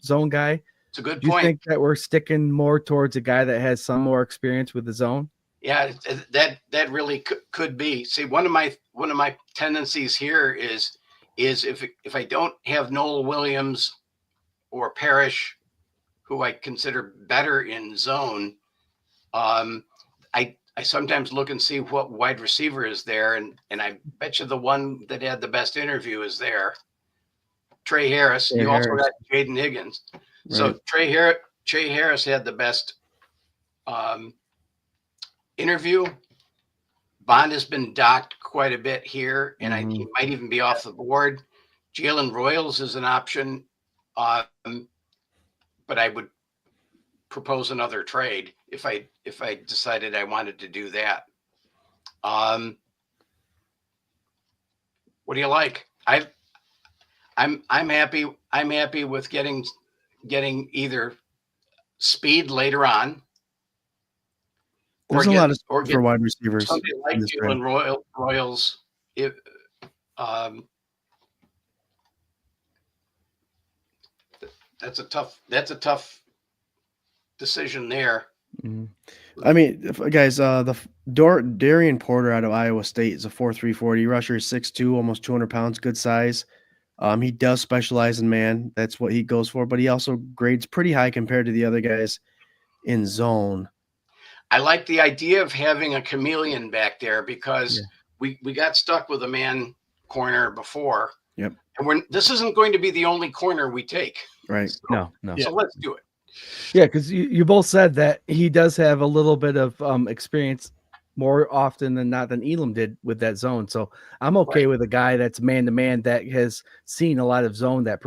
zone guy? It's a good Do you point. think that we're sticking more towards a guy that has some more experience with the zone? Yeah, that really could be. See, one of my tendencies here is if I don't have Noel Williams or Parrish, who I consider better in zone, I sometimes look and see what wide receiver is there, and I bet you the one that had the best interview is there. Trey Harris. You also got Jaden Higgins. Right. So Trey Harris had the best interview. Bond has been docked quite a bit here, and he might even be off the board. Jalen Royals is an option, but I would propose another trade if I decided I wanted to do that. What do you like? I'm happy with getting either speed later on. There's a lot of for wide receivers. Something like Jalen Royals. That's a tough decision there. I mean, guys, the Darian Porter out of Iowa State is a 4.340 rusher, 6'2", almost 200 pounds, good size. He does specialize in man. That's what he goes for, but he also grades pretty high compared to the other guys in zone. I like the idea of having a chameleon back there because we got stuck with a man corner before. Yep. And this isn't going to be the only corner we take. Right. So, No. So let's do it. Yeah, because you both said that he does have a little bit of experience more often than not than Elam did with that zone. So I'm okay with a guy that's man-to-man that has seen a lot of zone that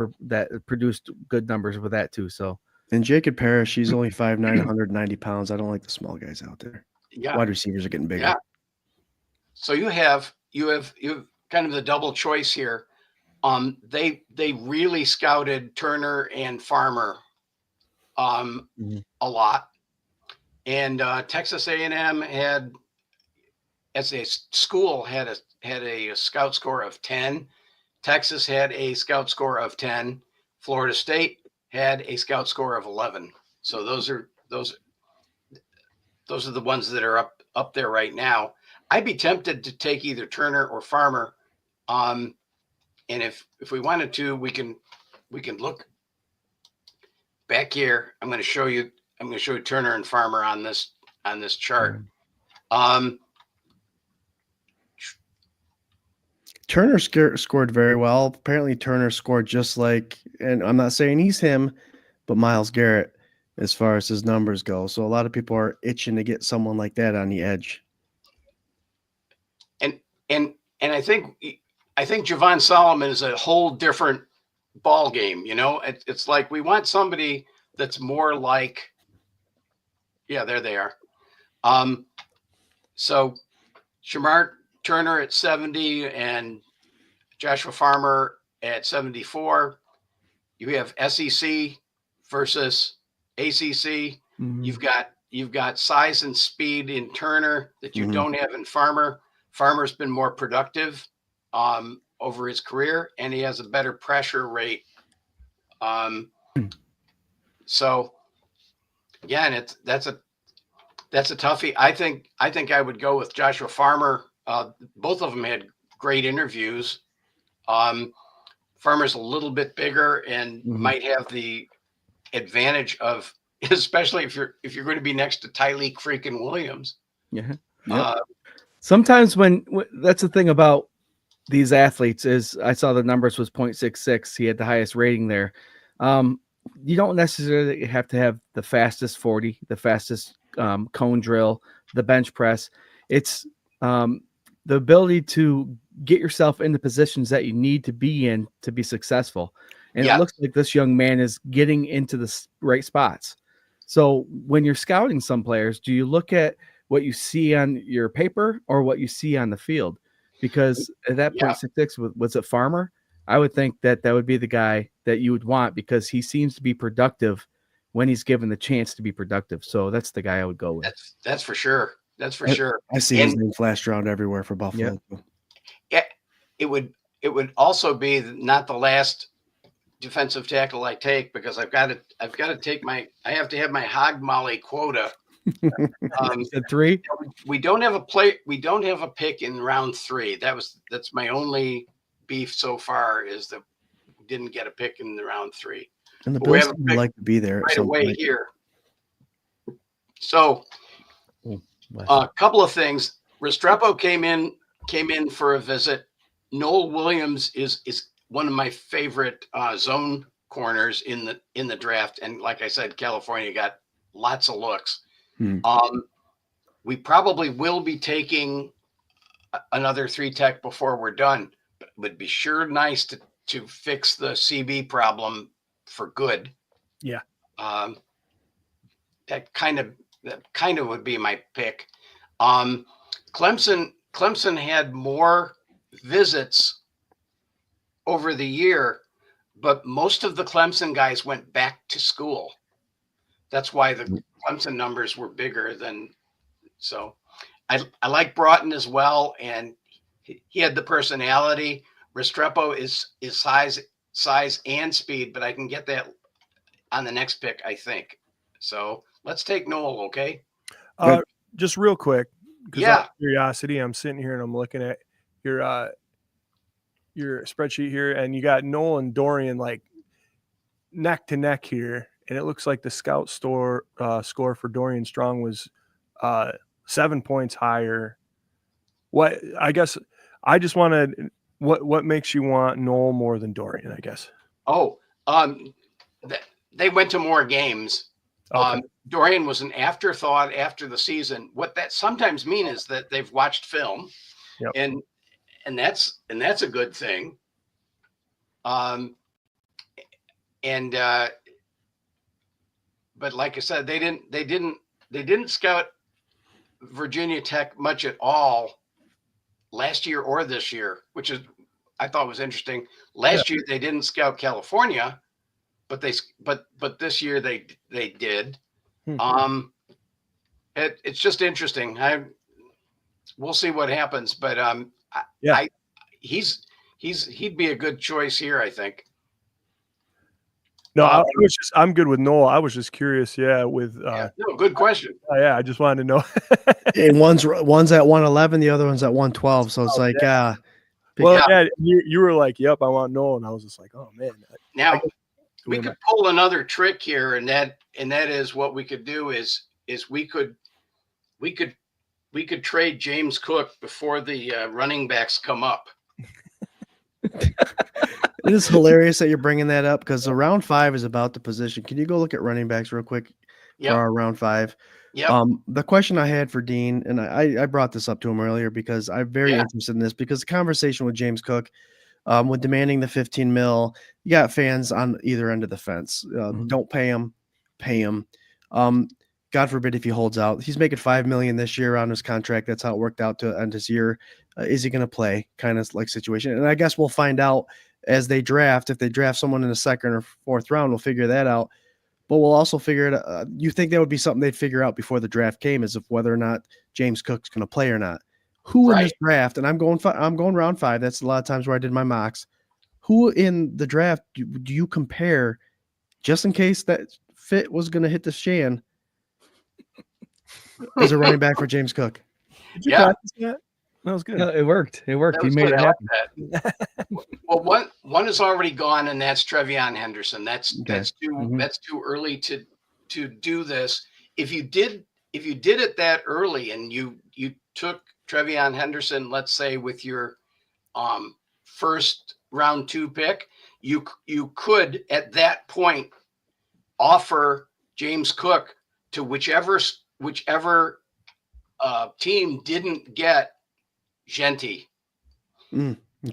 produced good numbers with that too. So. And Jacob Parrish, he's only 5'9", 190 pounds. I don't like the small guys out there. Yeah. Wide receivers are getting bigger. Yeah. So you have kind of the double choice here. They really scouted Turner and Farmer a lot. And Texas A&M had, as a school, had a scout score of 10. Texas had a scout score of 10. Florida State had a scout score of 11. So those are the ones that are up there right now. I'd be tempted to take either Turner or Farmer. And if we wanted to, we can look back here. I'm going to show you Turner and Farmer on this chart. Turner scored very well. Apparently Turner scored just like, and I'm not saying he's him, but Myles Garrett as far as his numbers go. So a lot of people are itching to get someone like that on the edge. And I think Javon Solomon is a whole different ball game. You know, it's like we want somebody that's more like, there they are. So Shamar Turner at 70 and Joshua Farmer at 74. You have SEC versus ACC. You've got size and speed in Turner that you don't have in Farmer. Farmer's been more productive over his career, and he has a better pressure rate. So again, that's a toughie. I think I would go with Joshua Farmer. Both of them had great interviews. Farmer's a little bit bigger and might have the advantage of, especially if you're going to be next to Tyleek freaking Williams. Yeah. Sometimes when that's the thing about these athletes is I saw the numbers was 0.66. He had the highest rating there. You don't necessarily have to have the fastest 40, the fastest cone drill, the bench press. It's the ability to get yourself in the positions that you need to be in to be successful. And it looks like this young man is getting into the right spots. So when you're scouting some players, do you look at what you see on your paper or what you see on the field? Because at that 0.66, was it Farmer? I would think that would be the guy that you would want because he seems to be productive when he's given the chance to be productive. So that's the guy I would go with. That's for sure. That's for sure. I see his name flashed around everywhere for Buffalo. Yeah, it would also be not the last defensive tackle I take because I've got to have my hog molly quota. At 3, we don't have a pick in round 3. That's my only beef so far is that we didn't get a pick in the round 3. And the Bills would like to be there right away here. So a couple of things. Restrepo came in for a visit. Noel Williams is one of my favorite zone corners in the draft. And like I said, California got lots of looks. We probably will be taking another 3-tech before we're done, but it would be sure nice to fix the CB problem for good. Yeah. That kind of would be my pick. Clemson had more visits over the year, but most of the Clemson guys went back to school. That's why the Clemson numbers were bigger than. So I like Broughton as well, and he had the personality. Restrepo is size and speed, but I can get that on the next pick, I think. So let's take Noel, okay? Just real quick, because out of curiosity, I'm sitting here and I'm looking at your spreadsheet here, and you got Noel and Dorian like neck to neck here, and it looks like the scout score for Dorian Strong was 7 points higher. What I guess I just wanted what makes you want Noel more than Dorian, I guess. They went to more games. Okay. Dorian was an afterthought after the season. What that sometimes means is that they've watched film, and that's a good thing. But like I said, they didn't scout Virginia Tech much at all last year or this year, which I thought was interesting. Last year they didn't scout California, but this year they did. It's just interesting. We'll see what happens, but he'd be a good choice here, I think. No, I'm good with Noel. I was just curious. With good question. I just wanted to know. And one's at 111, the other one's at 112. So it's you were like, "Yep, I want Noel," and I was just like, "Oh man." Now we could pull another trick here, and that is what we could do is we could trade James Cook before the running backs come up. It is hilarious that you're bringing that up because the round 5 is about the position. Can you go look at running backs real quick for our round 5? Yeah. The question I had for Dean, and I brought this up to him earlier because I'm very interested in this because the conversation with James Cook, with demanding the 15 mil, you got fans on either end of the fence. Don't pay him, pay him. God forbid if he holds out, he's making $5 million this year on his contract. That's how it worked out to end his year. Is he going to play? Kind of like situation. And I guess we'll find out as they draft. If they draft someone in the second or fourth round, we'll figure that out. But we'll also figure it out. You think that would be something they'd figure out before the draft came, is if whether or not James Cook's going to play or not. Who in this draft, and I'm going round 5. That's a lot of times where I did my mocks. Who in the draft do you compare, just in case that fit was going to hit the shan, as a running back for James Cook? Did you practice that? That was good. No, it worked. He made it happen. Well, one is already gone, and that's Trevion Henderson. That's too early to do this. If you did it that early, and you took Trevion Henderson, let's say with your first round 2 pick, you could at that point offer James Cook to whichever team didn't get Genty.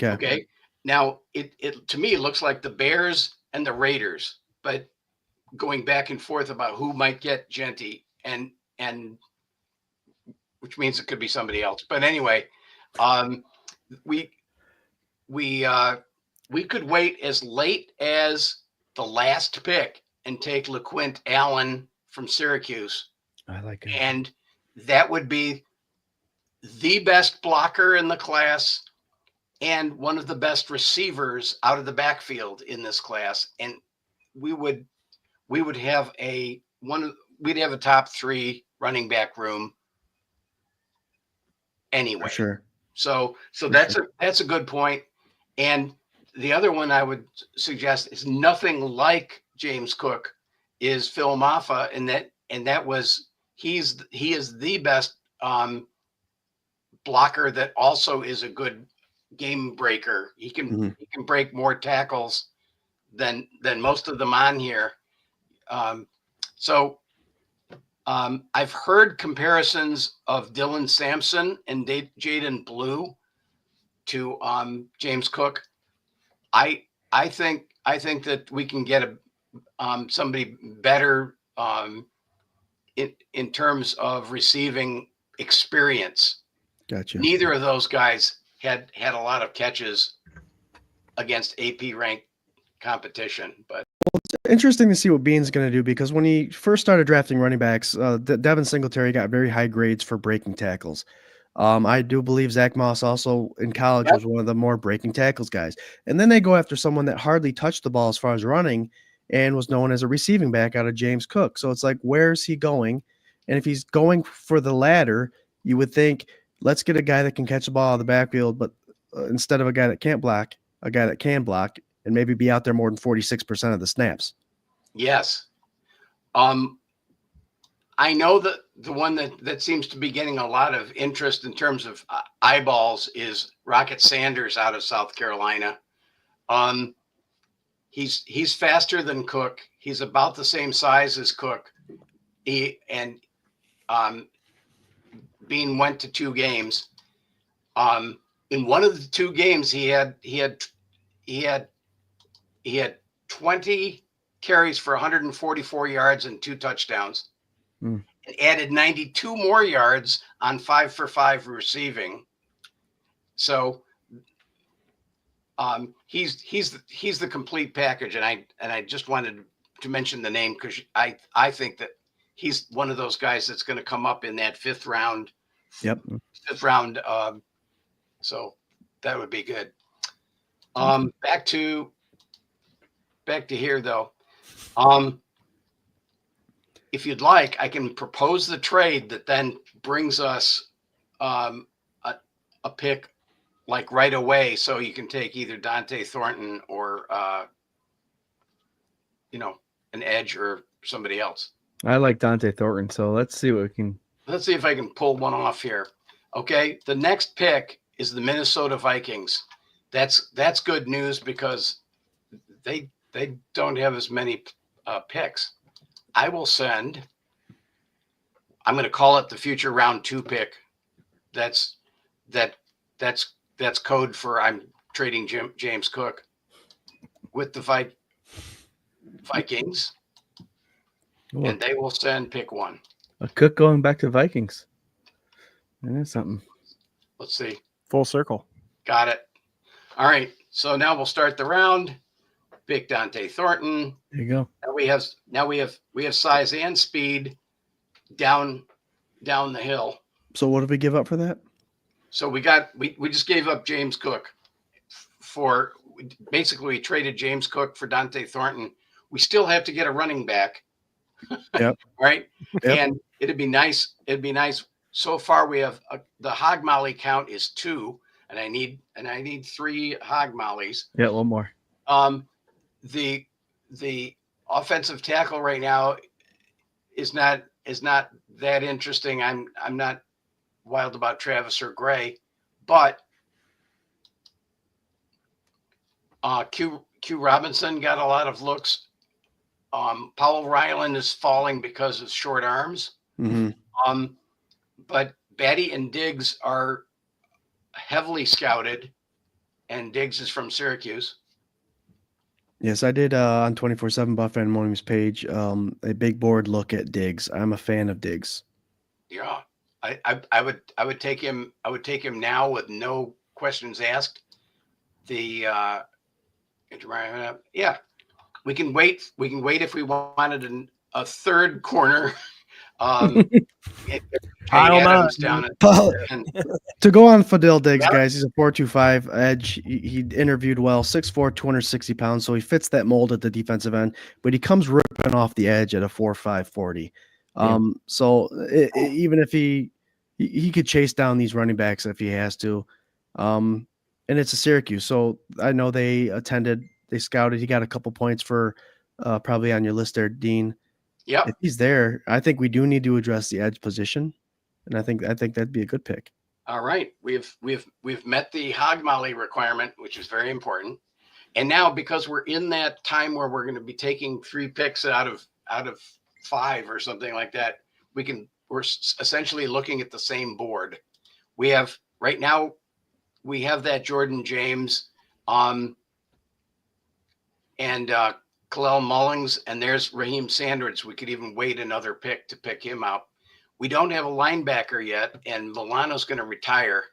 Okay. Now it to me, it looks like the Bears and the Raiders, but going back and forth about who might get Genty, and which means it could be somebody else. But anyway, we could wait as late as the last pick and take LeQuint Allen from Syracuse. I like it. And that would be the best blocker in the class and one of the best receivers out of the backfield in this class. And we would have we'd have a top 3 running back room anyway. For sure. So that's a good point. And the other one I would suggest is nothing like James Cook is Phil Maffa, and that was he is the best blocker that also is a good game breaker. He can break more tackles than most of them on here. I've heard comparisons of Dylan Sampson and Jaden Blue to James Cook. I think that we can get somebody better in terms of receiving experience. Gotcha. Neither of those guys had a lot of catches against AP ranked competition, but it's interesting to see what Bean's going to do, because when he first started drafting running backs, Devin Singletary got very high grades for breaking tackles. I do believe Zach Moss also in college was one of the more breaking tackles guys. And then they go after someone that hardly touched the ball as far as running and was known as a receiving back out of James Cook. So it's like, where's he going? And if he's going for the latter, you would think, let's get a guy that can catch the ball out of the backfield, but instead of a guy that can't block, a guy that can block and maybe be out there more than 46% of the snaps. Yes. I know that the one that seems to be getting a lot of interest in terms of eyeballs is Rocket Sanders out of South Carolina. He's faster than Cook. He's about the same size as Cook. Bean went to 2 games. In one of the 2 games, he had 20 carries for 144 yards and 2 touchdowns. And added 92 more yards on 5-for-5 receiving. So he's the complete package, and I just wanted to mention the name because I think that he's one of those guys that's going to come up in that 5th round. Yep. 5th round. So that would be good. Back to here though. If you'd like, I can propose the trade that then brings us a pick like right away, so you can take either Dante Thornton or an edge or somebody else. I like Dante Thornton, so let's see what we can. Let's see if I can pull one off here. Okay, the next pick is the Minnesota Vikings. That's good news because they don't have as many picks. I'm going to call it the future round 2 pick. That's code for I'm trading James Cook with the Vikings. Cool. And they will send pick 1. A Cook going back to Vikings. That's something. Let's see. Full circle. Got it. All right. So now we'll start the round. Pick Dante Thornton. There you go. Now we have size and speed down the hill. So what did we give up for that? So we just gave up James Cook for basically we traded James Cook for Dante Thornton. We still have to get a running back. Yep. Right. Yep. And it'd be nice. So far we have the hog molly count is 2, and I need 3 hog mollies. Yeah, one more. The offensive tackle right now is not that interesting. I'm not wild about Travis or Gray, but Q Robinson got a lot of looks. Powell Ryland is falling because of short arms. Mm-hmm. But Batty and Diggs are heavily scouted, and Diggs is from Syracuse. Yes, I did on 24/7 Buff Animonium's page a big board look at Diggs. I'm a fan of Diggs. Yeah, I would take him. I would take him now with no questions asked. Yeah, we can wait. We can wait if we wanted a third corner. Adams down To go on Fadil Diggs, guys, he's a 4.25 edge. He interviewed well, 6'4", 260 pounds, so he fits that mold at the defensive end, but he comes ripping off the edge at a 4.5 40. So even if he could chase down these running backs if he has to. And it's a Syracuse, so I know they scouted. He got a couple points for probably on your list there, Dean. Yeah, if he's there, I think we do need to address the edge position, and I think that'd be a good pick. All right, we've met the hog molly requirement, which is very important. And now because we're in that time where we're going to be taking 3 picks out of 5 or something like that, we're essentially looking at the same board. We have right now we have that Jordan James and Khalil Mullings, and there's Raheem Sanders. We could even wait another pick to pick him out. We don't have a linebacker yet, and Milano's going to retire.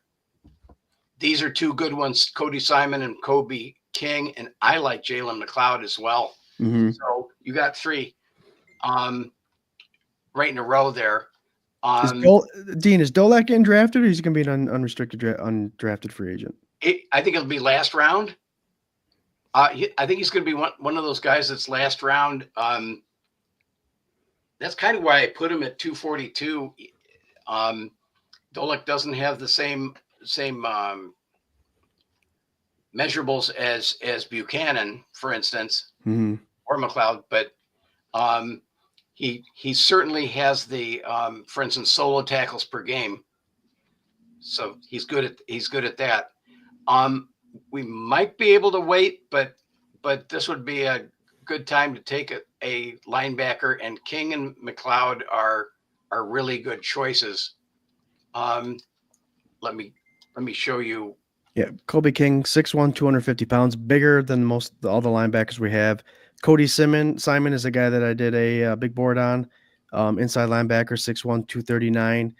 These are 2 good ones, Cody Simon and Kobe King, and I like Jalen McLeod as well. Mm-hmm. So you got 3 right in a row there. Dean, is Dolak getting drafted, or is he going to be an unrestricted, undrafted free agent? I think it'll be last round. I think he's going to be one of those guys that's last round. That's kind of why I put him at 242. Dolak doesn't have the same measurables as Buchanan, for instance, mm-hmm. or McLeod, but he certainly has the for instance solo tackles per game. So he's good at that. We might be able to wait, but this would be a good time to take a linebacker, and King and McLeod are really good choices. Let me show you. Yeah, Kobe King, 6'1", 250 pounds, bigger than all the linebackers we have. Cody Simon is a guy that I did a big board on, inside linebacker, 6'1", 239.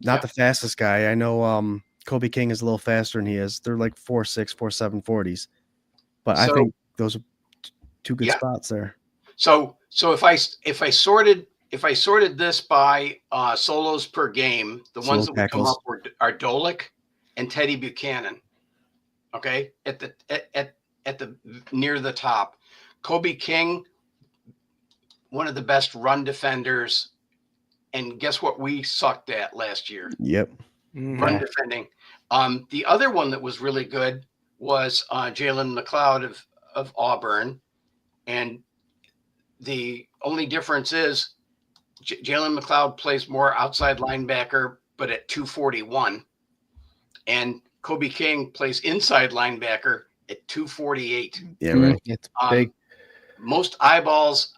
Not the fastest guy. I know Kobe King is a little faster than he is. They're like 4.6, 4.7 40s. But I think those are 2 good spots there. So if I sorted this by solos per game, the ones that would come up are Dolak and Teddy Buchanan. Okay, at the near the top. Kobe King, one of the best run defenders, and guess what we sucked at last year? Yep. Run defending. The other one that was really good was Jalen McLeod of Auburn, and the only difference is Jalen McLeod plays more outside linebacker, but at 241, and Kobe King plays inside linebacker at 248. Yeah, right. It's big. Most eyeballs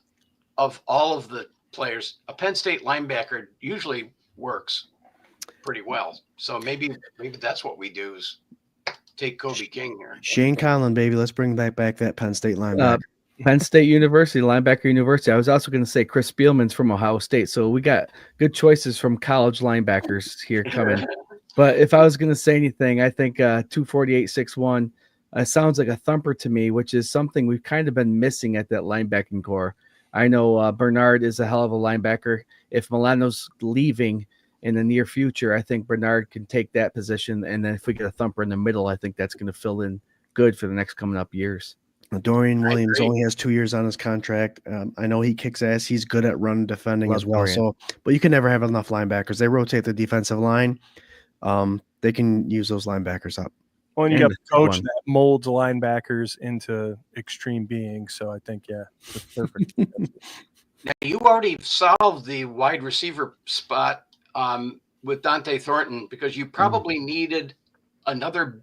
of all of the players, a Penn State linebacker usually works pretty well. So maybe that's what we do is take Kobe King here. Shane Conlon, baby. Let's bring back that Penn State linebacker. Penn State University, linebacker university. I was also going to say Chris Spielman's from Ohio State. So we got good choices from college linebackers here coming. But if I was going to say anything, I think 248-6'1" sounds like a thumper to me, which is something we've kind of been missing at that linebacking core. I know Bernard is a hell of a linebacker. If Milano's leaving in the near future, I think Bernard can take that position. And then if we get a thumper in the middle, I think that's going to fill in good for the next coming up years. Dorian Williams only has 2 years on his contract. I know he kicks ass. He's good at run defending as well. Dorian. So, but you can never have enough linebackers. They rotate the defensive line. They can use those linebackers up. Well, and you And got a coach that molds linebackers into extreme beings. So I think, yeah, that's perfect. Now, you already solved the wide receiver spot with Dante Thornton because you probably needed another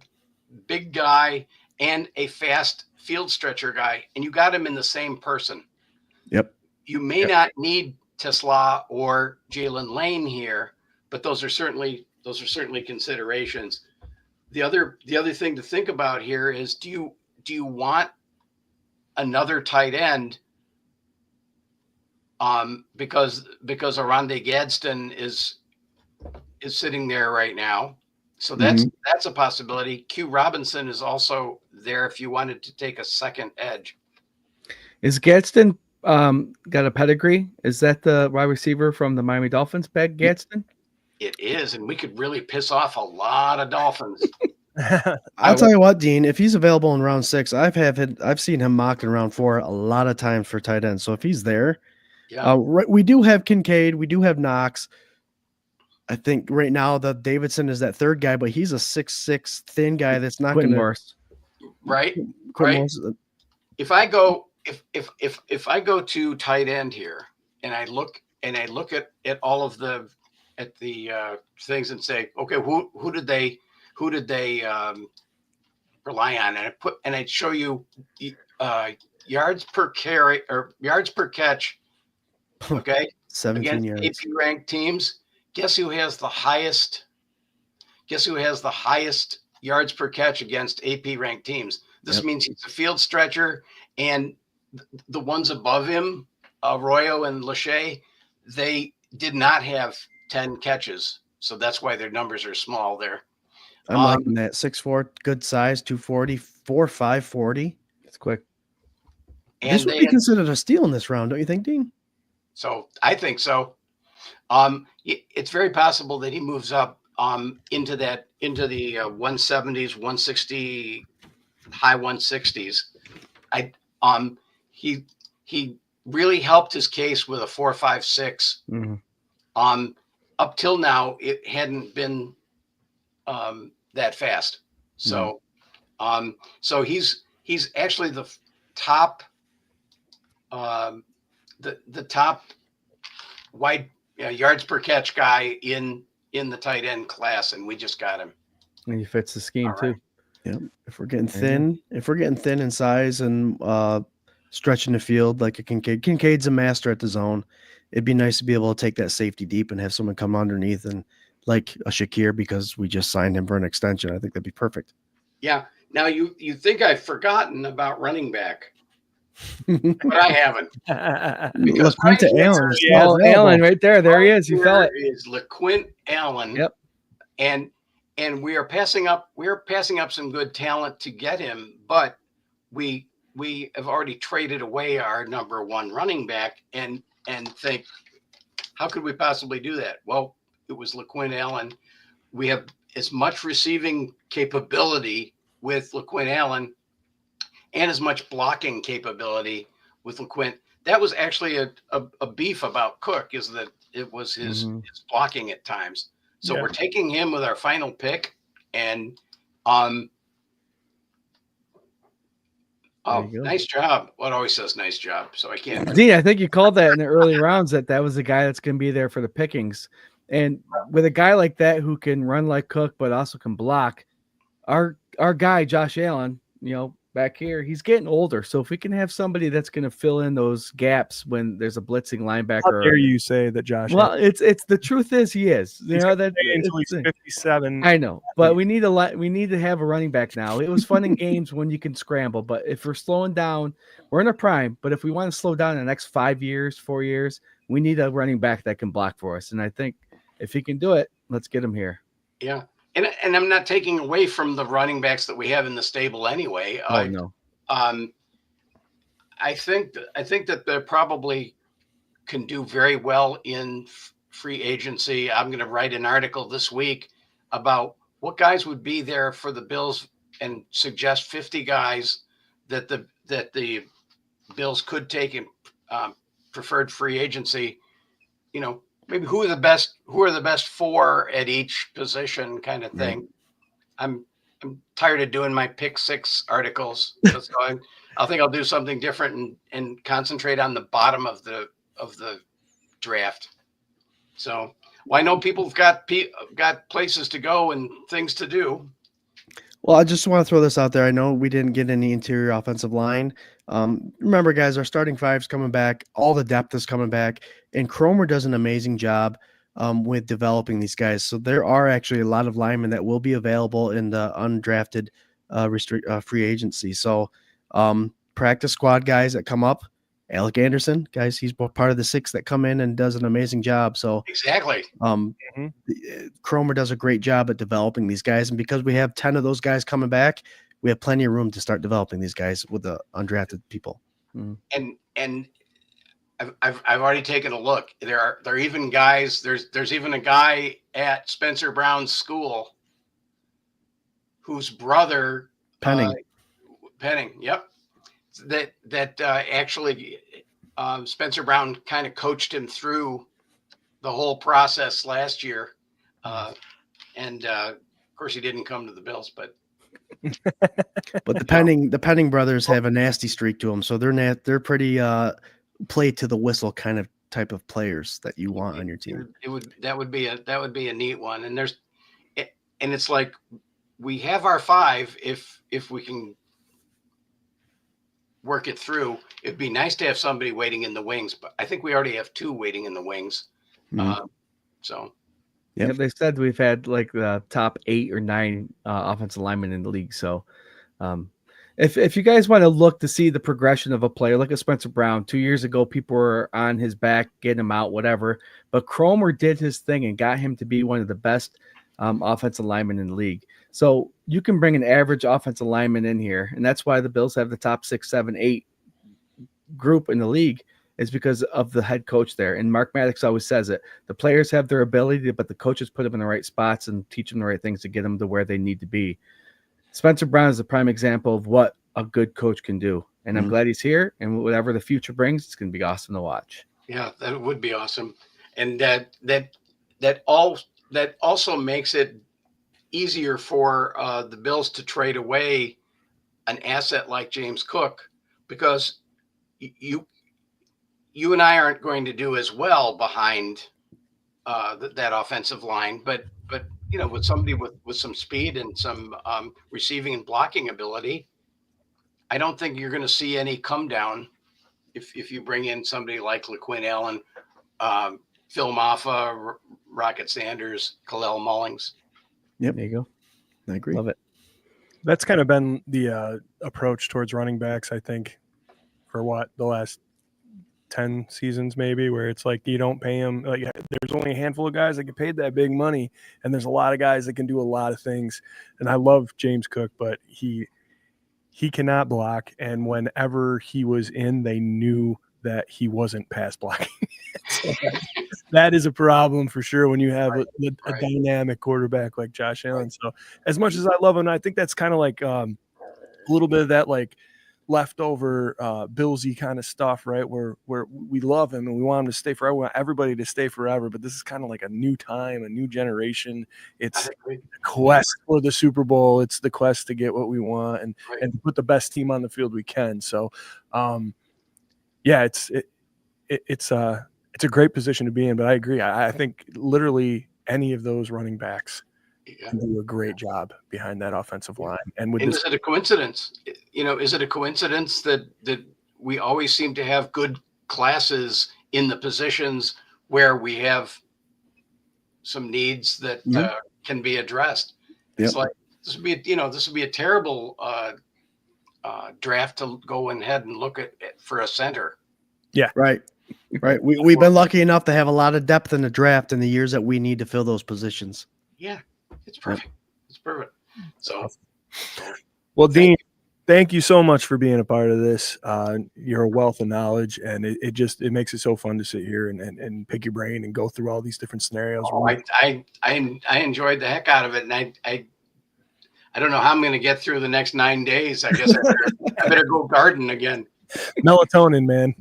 big guy and a fast field stretcher guy, and you got him in the same person. Yep. You may not need Tesla or Jalen Lane here, but those are certainly considerations. The other thing to think about here is do you want another tight end? Because Aronde Gadsden is sitting there right now. So that's a possibility. Q Robinson is also there if you wanted to take a second edge. Is Gadsden got a pedigree? Is that the wide receiver from the Miami Dolphins, Gadsden? It is, and we could really piss off a lot of Dolphins. I'll tell you what, Dean, if he's available in round 6, I've seen him mocked in round 4 a lot of times for tight end. So if he's there, we do have Kincaid, we do have Knox. I think right now the Davidson is that third guy, but he's a 6'6" thin guy that's not going to. Right. If I go to tight end here and I look at all of the things and say, okay, who did they rely on? And I'd show you yards per carry or yards per catch. Okay, 17 yards. AP ranked teams. Guess who has the highest yards per catch against AP ranked teams? This means he's a field stretcher, and the ones above him, Arroyo and Lachey, they did not have 10 catches. So that's why their numbers are small there. I'm liking that. 6'4", good size, 240, 4'5", 40. It's quick. And this would be considered a steal in this round, don't you think, Dean? So I think so. It's very possible that he moves up into the 170s, 160, high 160s. He really helped his case with a 4.56. Up till now, it hadn't been that fast. So, so he's actually the top, the top wide yards per catch guy in the tight end class, and we just got him. And he fits the scheme too. Yeah. If we're getting thin, in size and stretching the field like a Kincaid's a master at the zone. It'd be nice to be able to take that safety deep and have someone come underneath and like a Shakir, because we just signed him for an extension. I think that'd be perfect. Yeah. Now you think I've forgotten about running back, but I haven't. Because Allen right there. There he is. You felt it. Is LaQuint Allen. Yep. And we are passing up some good talent to get him, but we have already traded away our number one running back and think, how could we possibly do that? Well, it was LaQuint Allen. We have as much receiving capability with LaQuint Allen and as much blocking capability with LaQuint. That was actually a beef about Cook, is that it was his blocking at times. So we're taking him with our final pick, and nice job. What always says nice job, so I can't. Dean, I think you called that in the early rounds that was the guy that's going to be there for the pickings. And with a guy like that who can run like Cook but also can block, our guy Josh Allen, back here, he's getting older. So if we can have somebody that's going to fill in those gaps when there's a blitzing How linebacker, dare you say that Josh? well, it's the truth is he is. You He's know gonna that stay until it's he's 57. I know, but we need we need to have a running back now. It was fun in games when you can scramble, but if we're slowing down, we're in a prime. But if we want to slow down in the next 5 years, 4 years, we need a running back that can block for us. And I think if he can do it, let's get him here. Yeah. And I'm not taking away from the running backs that we have in the stable anyway. Oh no. I think that they probably can do very well in free agency. I'm going to write an article this week about what guys would be there for the Bills and suggest 50 guys that the Bills could take in preferred free agency. You know, maybe who are the best four at each position kind of thing. Right. I'm tired of doing my pick six articles. So I think I'll do something different and concentrate on the bottom of the draft. So, well, I know people have got places to go and things to do. Well, I just want to throw this out there. I know we didn't get any interior offensive line. Remember, guys, our starting five's coming back. All the depth is coming back. And Cromer does an amazing job with developing these guys. So there are actually a lot of linemen that will be available in the undrafted free agency. So practice squad guys that come up. Alec Anderson, guys, he's part of the 6 that come in and does an amazing job. So exactly. Cromer does a great job at developing these guys, and because we have 10 of those guys coming back, we have plenty of room to start developing these guys with the undrafted people. And I've already taken a look. There are even guys. There's even a guy at Spencer Brown's school whose brother Penning. Yep. That actually Spencer Brown kind of coached him through the whole process last year. And of course he didn't come to the Bills, but the Penning brothers have a nasty streak to them. So they're pretty play to the whistle kind of type of players that you want on your team. That would be a neat one. And it's like we have our 5 if we can work it through. It'd be nice to have somebody waiting in the wings, but I think we already have 2 waiting in the wings. So yeah, they said we've had like the top 8 or 9 offensive linemen in the league. So if you guys want to look to see the progression of a player, look at Spencer Brown. 2 years ago, people were on his back, getting him out, whatever. But Cromer did his thing and got him to be one of the best offensive linemen in the league. So you can bring an average offensive lineman in here, and that's why the Bills have the top 6, 7, 8 group in the league, is because of the head coach there. And Mark Maddox always says it. The players have their ability, but the coaches put them in the right spots and teach them the right things to get them to where they need to be. Spencer Brown is a prime example of what a good coach can do. And I'm glad he's here, and whatever the future brings, it's going to be awesome to watch. Yeah, that would be awesome. And that also makes it easier for the Bills to trade away an asset like James Cook, because you and I aren't going to do as well behind that offensive line, but you know, with somebody with some speed and some receiving and blocking ability, I don't think you're going to see any come down if you bring in somebody like LaQuinn Allen, Phil Maffa, Rocket Sanders, Khalil Mullings. Yep. There you go. I agree. Love it. That's kind of been the approach towards running backs, I think, for the last 10 seasons maybe, where it's like you don't pay them. Like there's only a handful of guys that get paid that big money, and there's a lot of guys that can do a lot of things. And I love James Cook, but he cannot block. And whenever he was in, they knew that he wasn't pass blocking. So that is a problem for sure when you have a dynamic quarterback like Josh Allen. So as much as I love him, I think that's kind of like a little bit of that like leftover Billsy kind of stuff, right? Where we love him and we want him to stay forever. We want everybody to stay forever, but this is kind of like a new time, a new generation. It's the quest for the Super Bowl. It's the quest to get what we want and to put the best team on the field we can. So, yeah, it's a great position to be in. But I agree. I think literally any of those running backs can do a great job behind that offensive line. And with And this, is it a coincidence? Is it a coincidence that we always seem to have good classes in the positions where we have some needs that can be addressed? It's like this would be a terrible draft to go ahead and look at for a center. Yeah, Right. We've been lucky enough to have a lot of depth in the draft in the years that we need to fill those positions. Yeah, it's perfect. It's perfect. So, well, Dean, thank you so much for being a part of this. You're a wealth of knowledge, and it makes it so fun to sit here and pick your brain and go through all these different scenarios. Oh, I enjoyed the heck out of it, and I don't know how I'm going to get through the next 9 days. I guess I better go garden again. Melatonin, man.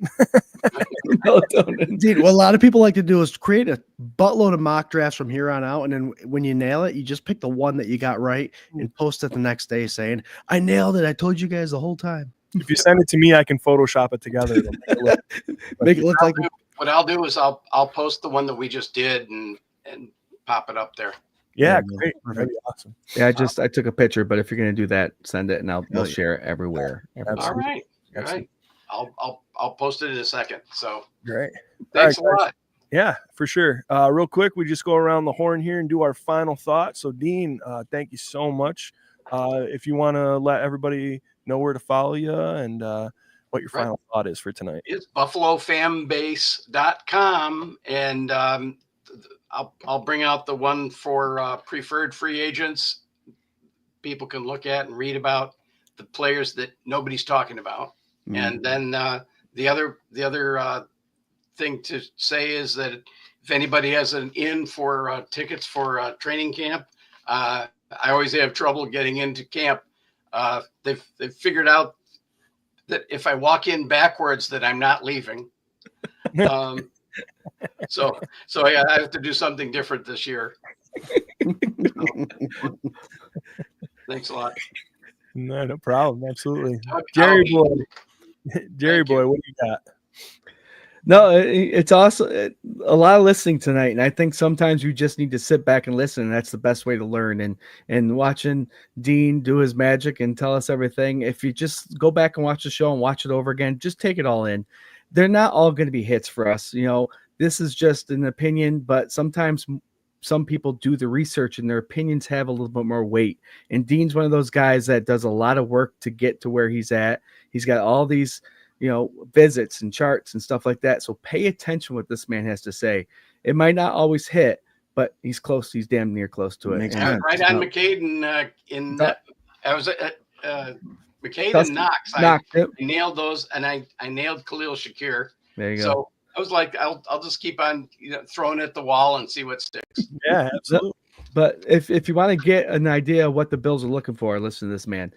Indeed. What a lot of people like to do is create a buttload of mock drafts from here on out, and then when you nail it, you just pick the one that you got right and post it the next day saying, "I nailed it. I told you guys the whole time." If you send it to me, I can Photoshop it together. Make it look like. What I'll do is I'll post the one that we just did and pop it up there. Yeah, great. That'd be awesome. Yeah, I took a picture, but if you're gonna do that, send it and I'll share it everywhere. All right. All right. I'll post it in a second. So great. Thanks a lot. Yeah, for sure. Real quick, we just go around the horn here and do our final thoughts. So, Dean, thank you so much. If you want to let everybody know where to follow you and what your final thought is for tonight. It's buffalofanbase.com, and I'll bring out the one for preferred free agents. People can look at and read about the players that nobody's talking about. Mm-hmm. And then the other thing to say is that if anybody has an in for tickets for training camp, I always have trouble getting into camp. They've figured out that if I walk in backwards, that I'm not leaving. So I have to do something different this year. Thanks a lot. No problem. Absolutely. Jerry boy, what do you got? No, it's awesome. A lot of listening tonight, and I think sometimes you just need to sit back and listen, and that's the best way to learn. And watching Dean do his magic and tell us everything. If you just go back and watch the show and watch it over again, just take it all in. They're not all going to be hits for us. This is just an opinion, but sometimes some people do the research and their opinions have a little bit more weight. And Dean's one of those guys that does a lot of work to get to where he's at. He's got all these, visits and charts and stuff like that. So pay attention what this man has to say. It might not always hit, but he's close. He's damn near close to it. Right on McCade and I was at McCade and Knox. I nailed those, and I nailed Khalil Shakir. There you go. So I was like, I'll just keep on throwing it at the wall and see what sticks. Yeah, absolutely. But if you want to get an idea of what the Bills are looking for, listen to this man.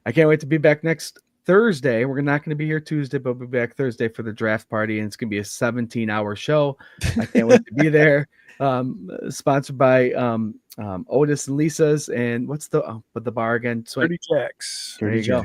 I can't wait to be back next Thursday. We're not going to be here Tuesday, but we'll be back Thursday for the draft party, and it's going to be a 17-hour show. I can't wait to be there. Sponsored by Otis and Lisa's, and what's the bar again? 30 Jacks. There you go.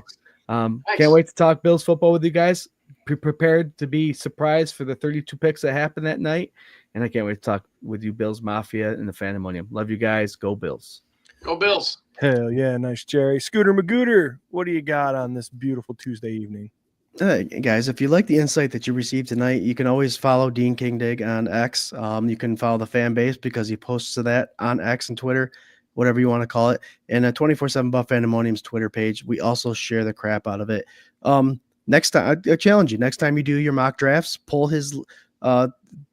Nice. Can't wait to talk Bills football with you guys. Be prepared to be surprised for the 32 picks that happen that night, and I can't wait to talk with you, Bills Mafia and the Fandemonium. Love you guys. Go Bills. Go Bills. Hell yeah, nice, Jerry. Scooter Magooter, what do you got on this beautiful Tuesday evening? Guys, if you like the insight that you received tonight, you can always follow Dean Kindig on X. You can follow the fan base because he posts to that on X and Twitter, whatever you want to call it. And a 24/7 Buff Fandemonium's Twitter page. We also share the crap out of it. Next time, I challenge you. Next time you do your mock drafts, pull his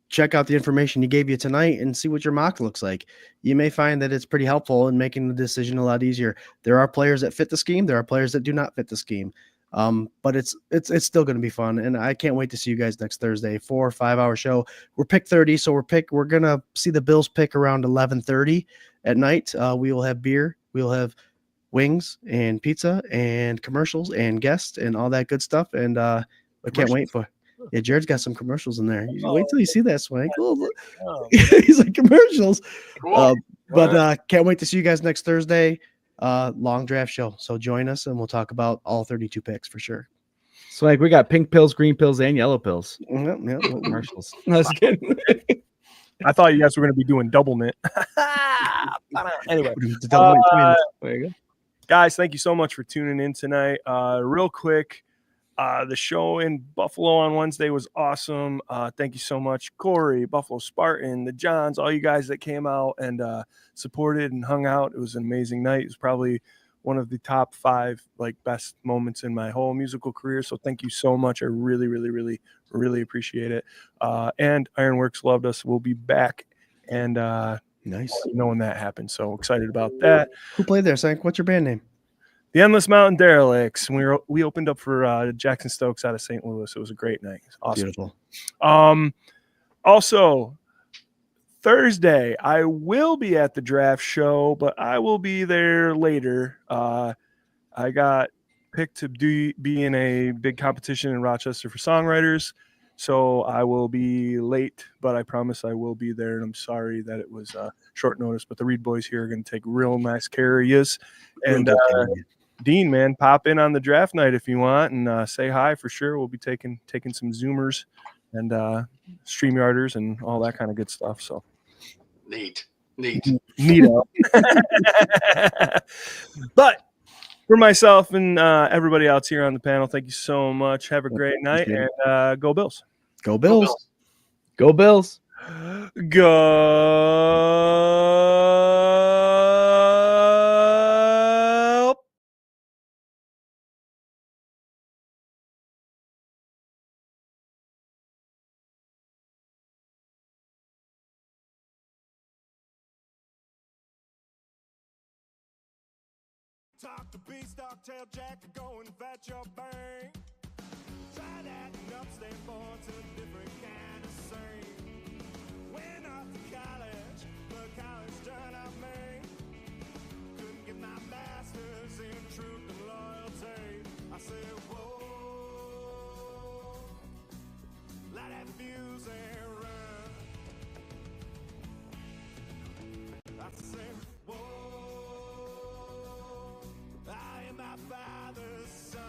check out the information he gave you tonight and see what your mock looks like. You may find that it's pretty helpful in making the decision a lot easier. There are players that fit the scheme. There are players that do not fit the scheme. But it's still going to be fun. And I can't wait to see you guys next Thursday, 4 or 5 hour show. We're pick 30. So we're going to see the Bills pick around 11:30 at night. We will have beer. We'll have wings and pizza and commercials and guests and all that good stuff. And I can't wait for. Yeah, Jared's got some commercials in there. Wait till you see that, Swank. He's like commercials. Cool. But can't wait to see you guys next Thursday. Long draft show. So join us and we'll talk about all 32 picks for sure. Swank, we got pink pills, green pills, and yellow pills. Yeah. Commercials. I was kidding. I thought you guys were going to be doing double mint. Anyway, Tell them twins. There you go. guys, thank you so much for tuning in tonight. Real quick, the show in Buffalo on Wednesday was awesome. Thank you so much, Corey, Buffalo Spartan, the Johns, all you guys that came out and supported and hung out. It was an amazing night. It was probably one of the top 5 best moments in my whole musical career. So thank you so much. I really, really, really, really appreciate it. And Ironworks loved us. We'll be back, and Nice. knowing that happened. So excited about that. Who played there, Sank? What's your band name? The Endless Mountain Derelicts. We opened up for Jackson Stokes out of St. Louis. It was a great night. Awesome. Beautiful. Also, Thursday, I will be at the draft show, but I will be there later. I got picked to be in a big competition in Rochester for songwriters, so I will be late, but I promise I will be there, and I'm sorry that it was short notice, but the Reed boys here are going to take real nice care of yous. And Dean, man, pop in on the draft night if you want, and say hi for sure. We'll be taking some Zoomers and StreamYarders and all that kind of good stuff. So Neat. neato. But for myself and everybody else here on the panel, thank you so much. Have a great night, and go Bills. Go Bills. Go Bills. Go. Talk to Beanstalk, tell Jack to go and fetch your bang. Try that and upstate boards a different kind of scene. Went off to college, but college turned out me. Couldn't get my master's in truth and loyalty. I said, whoa, let that fuse and run. I said, whoa, I am my father's son.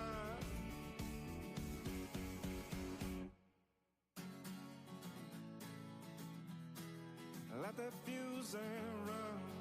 Let that fuse and run.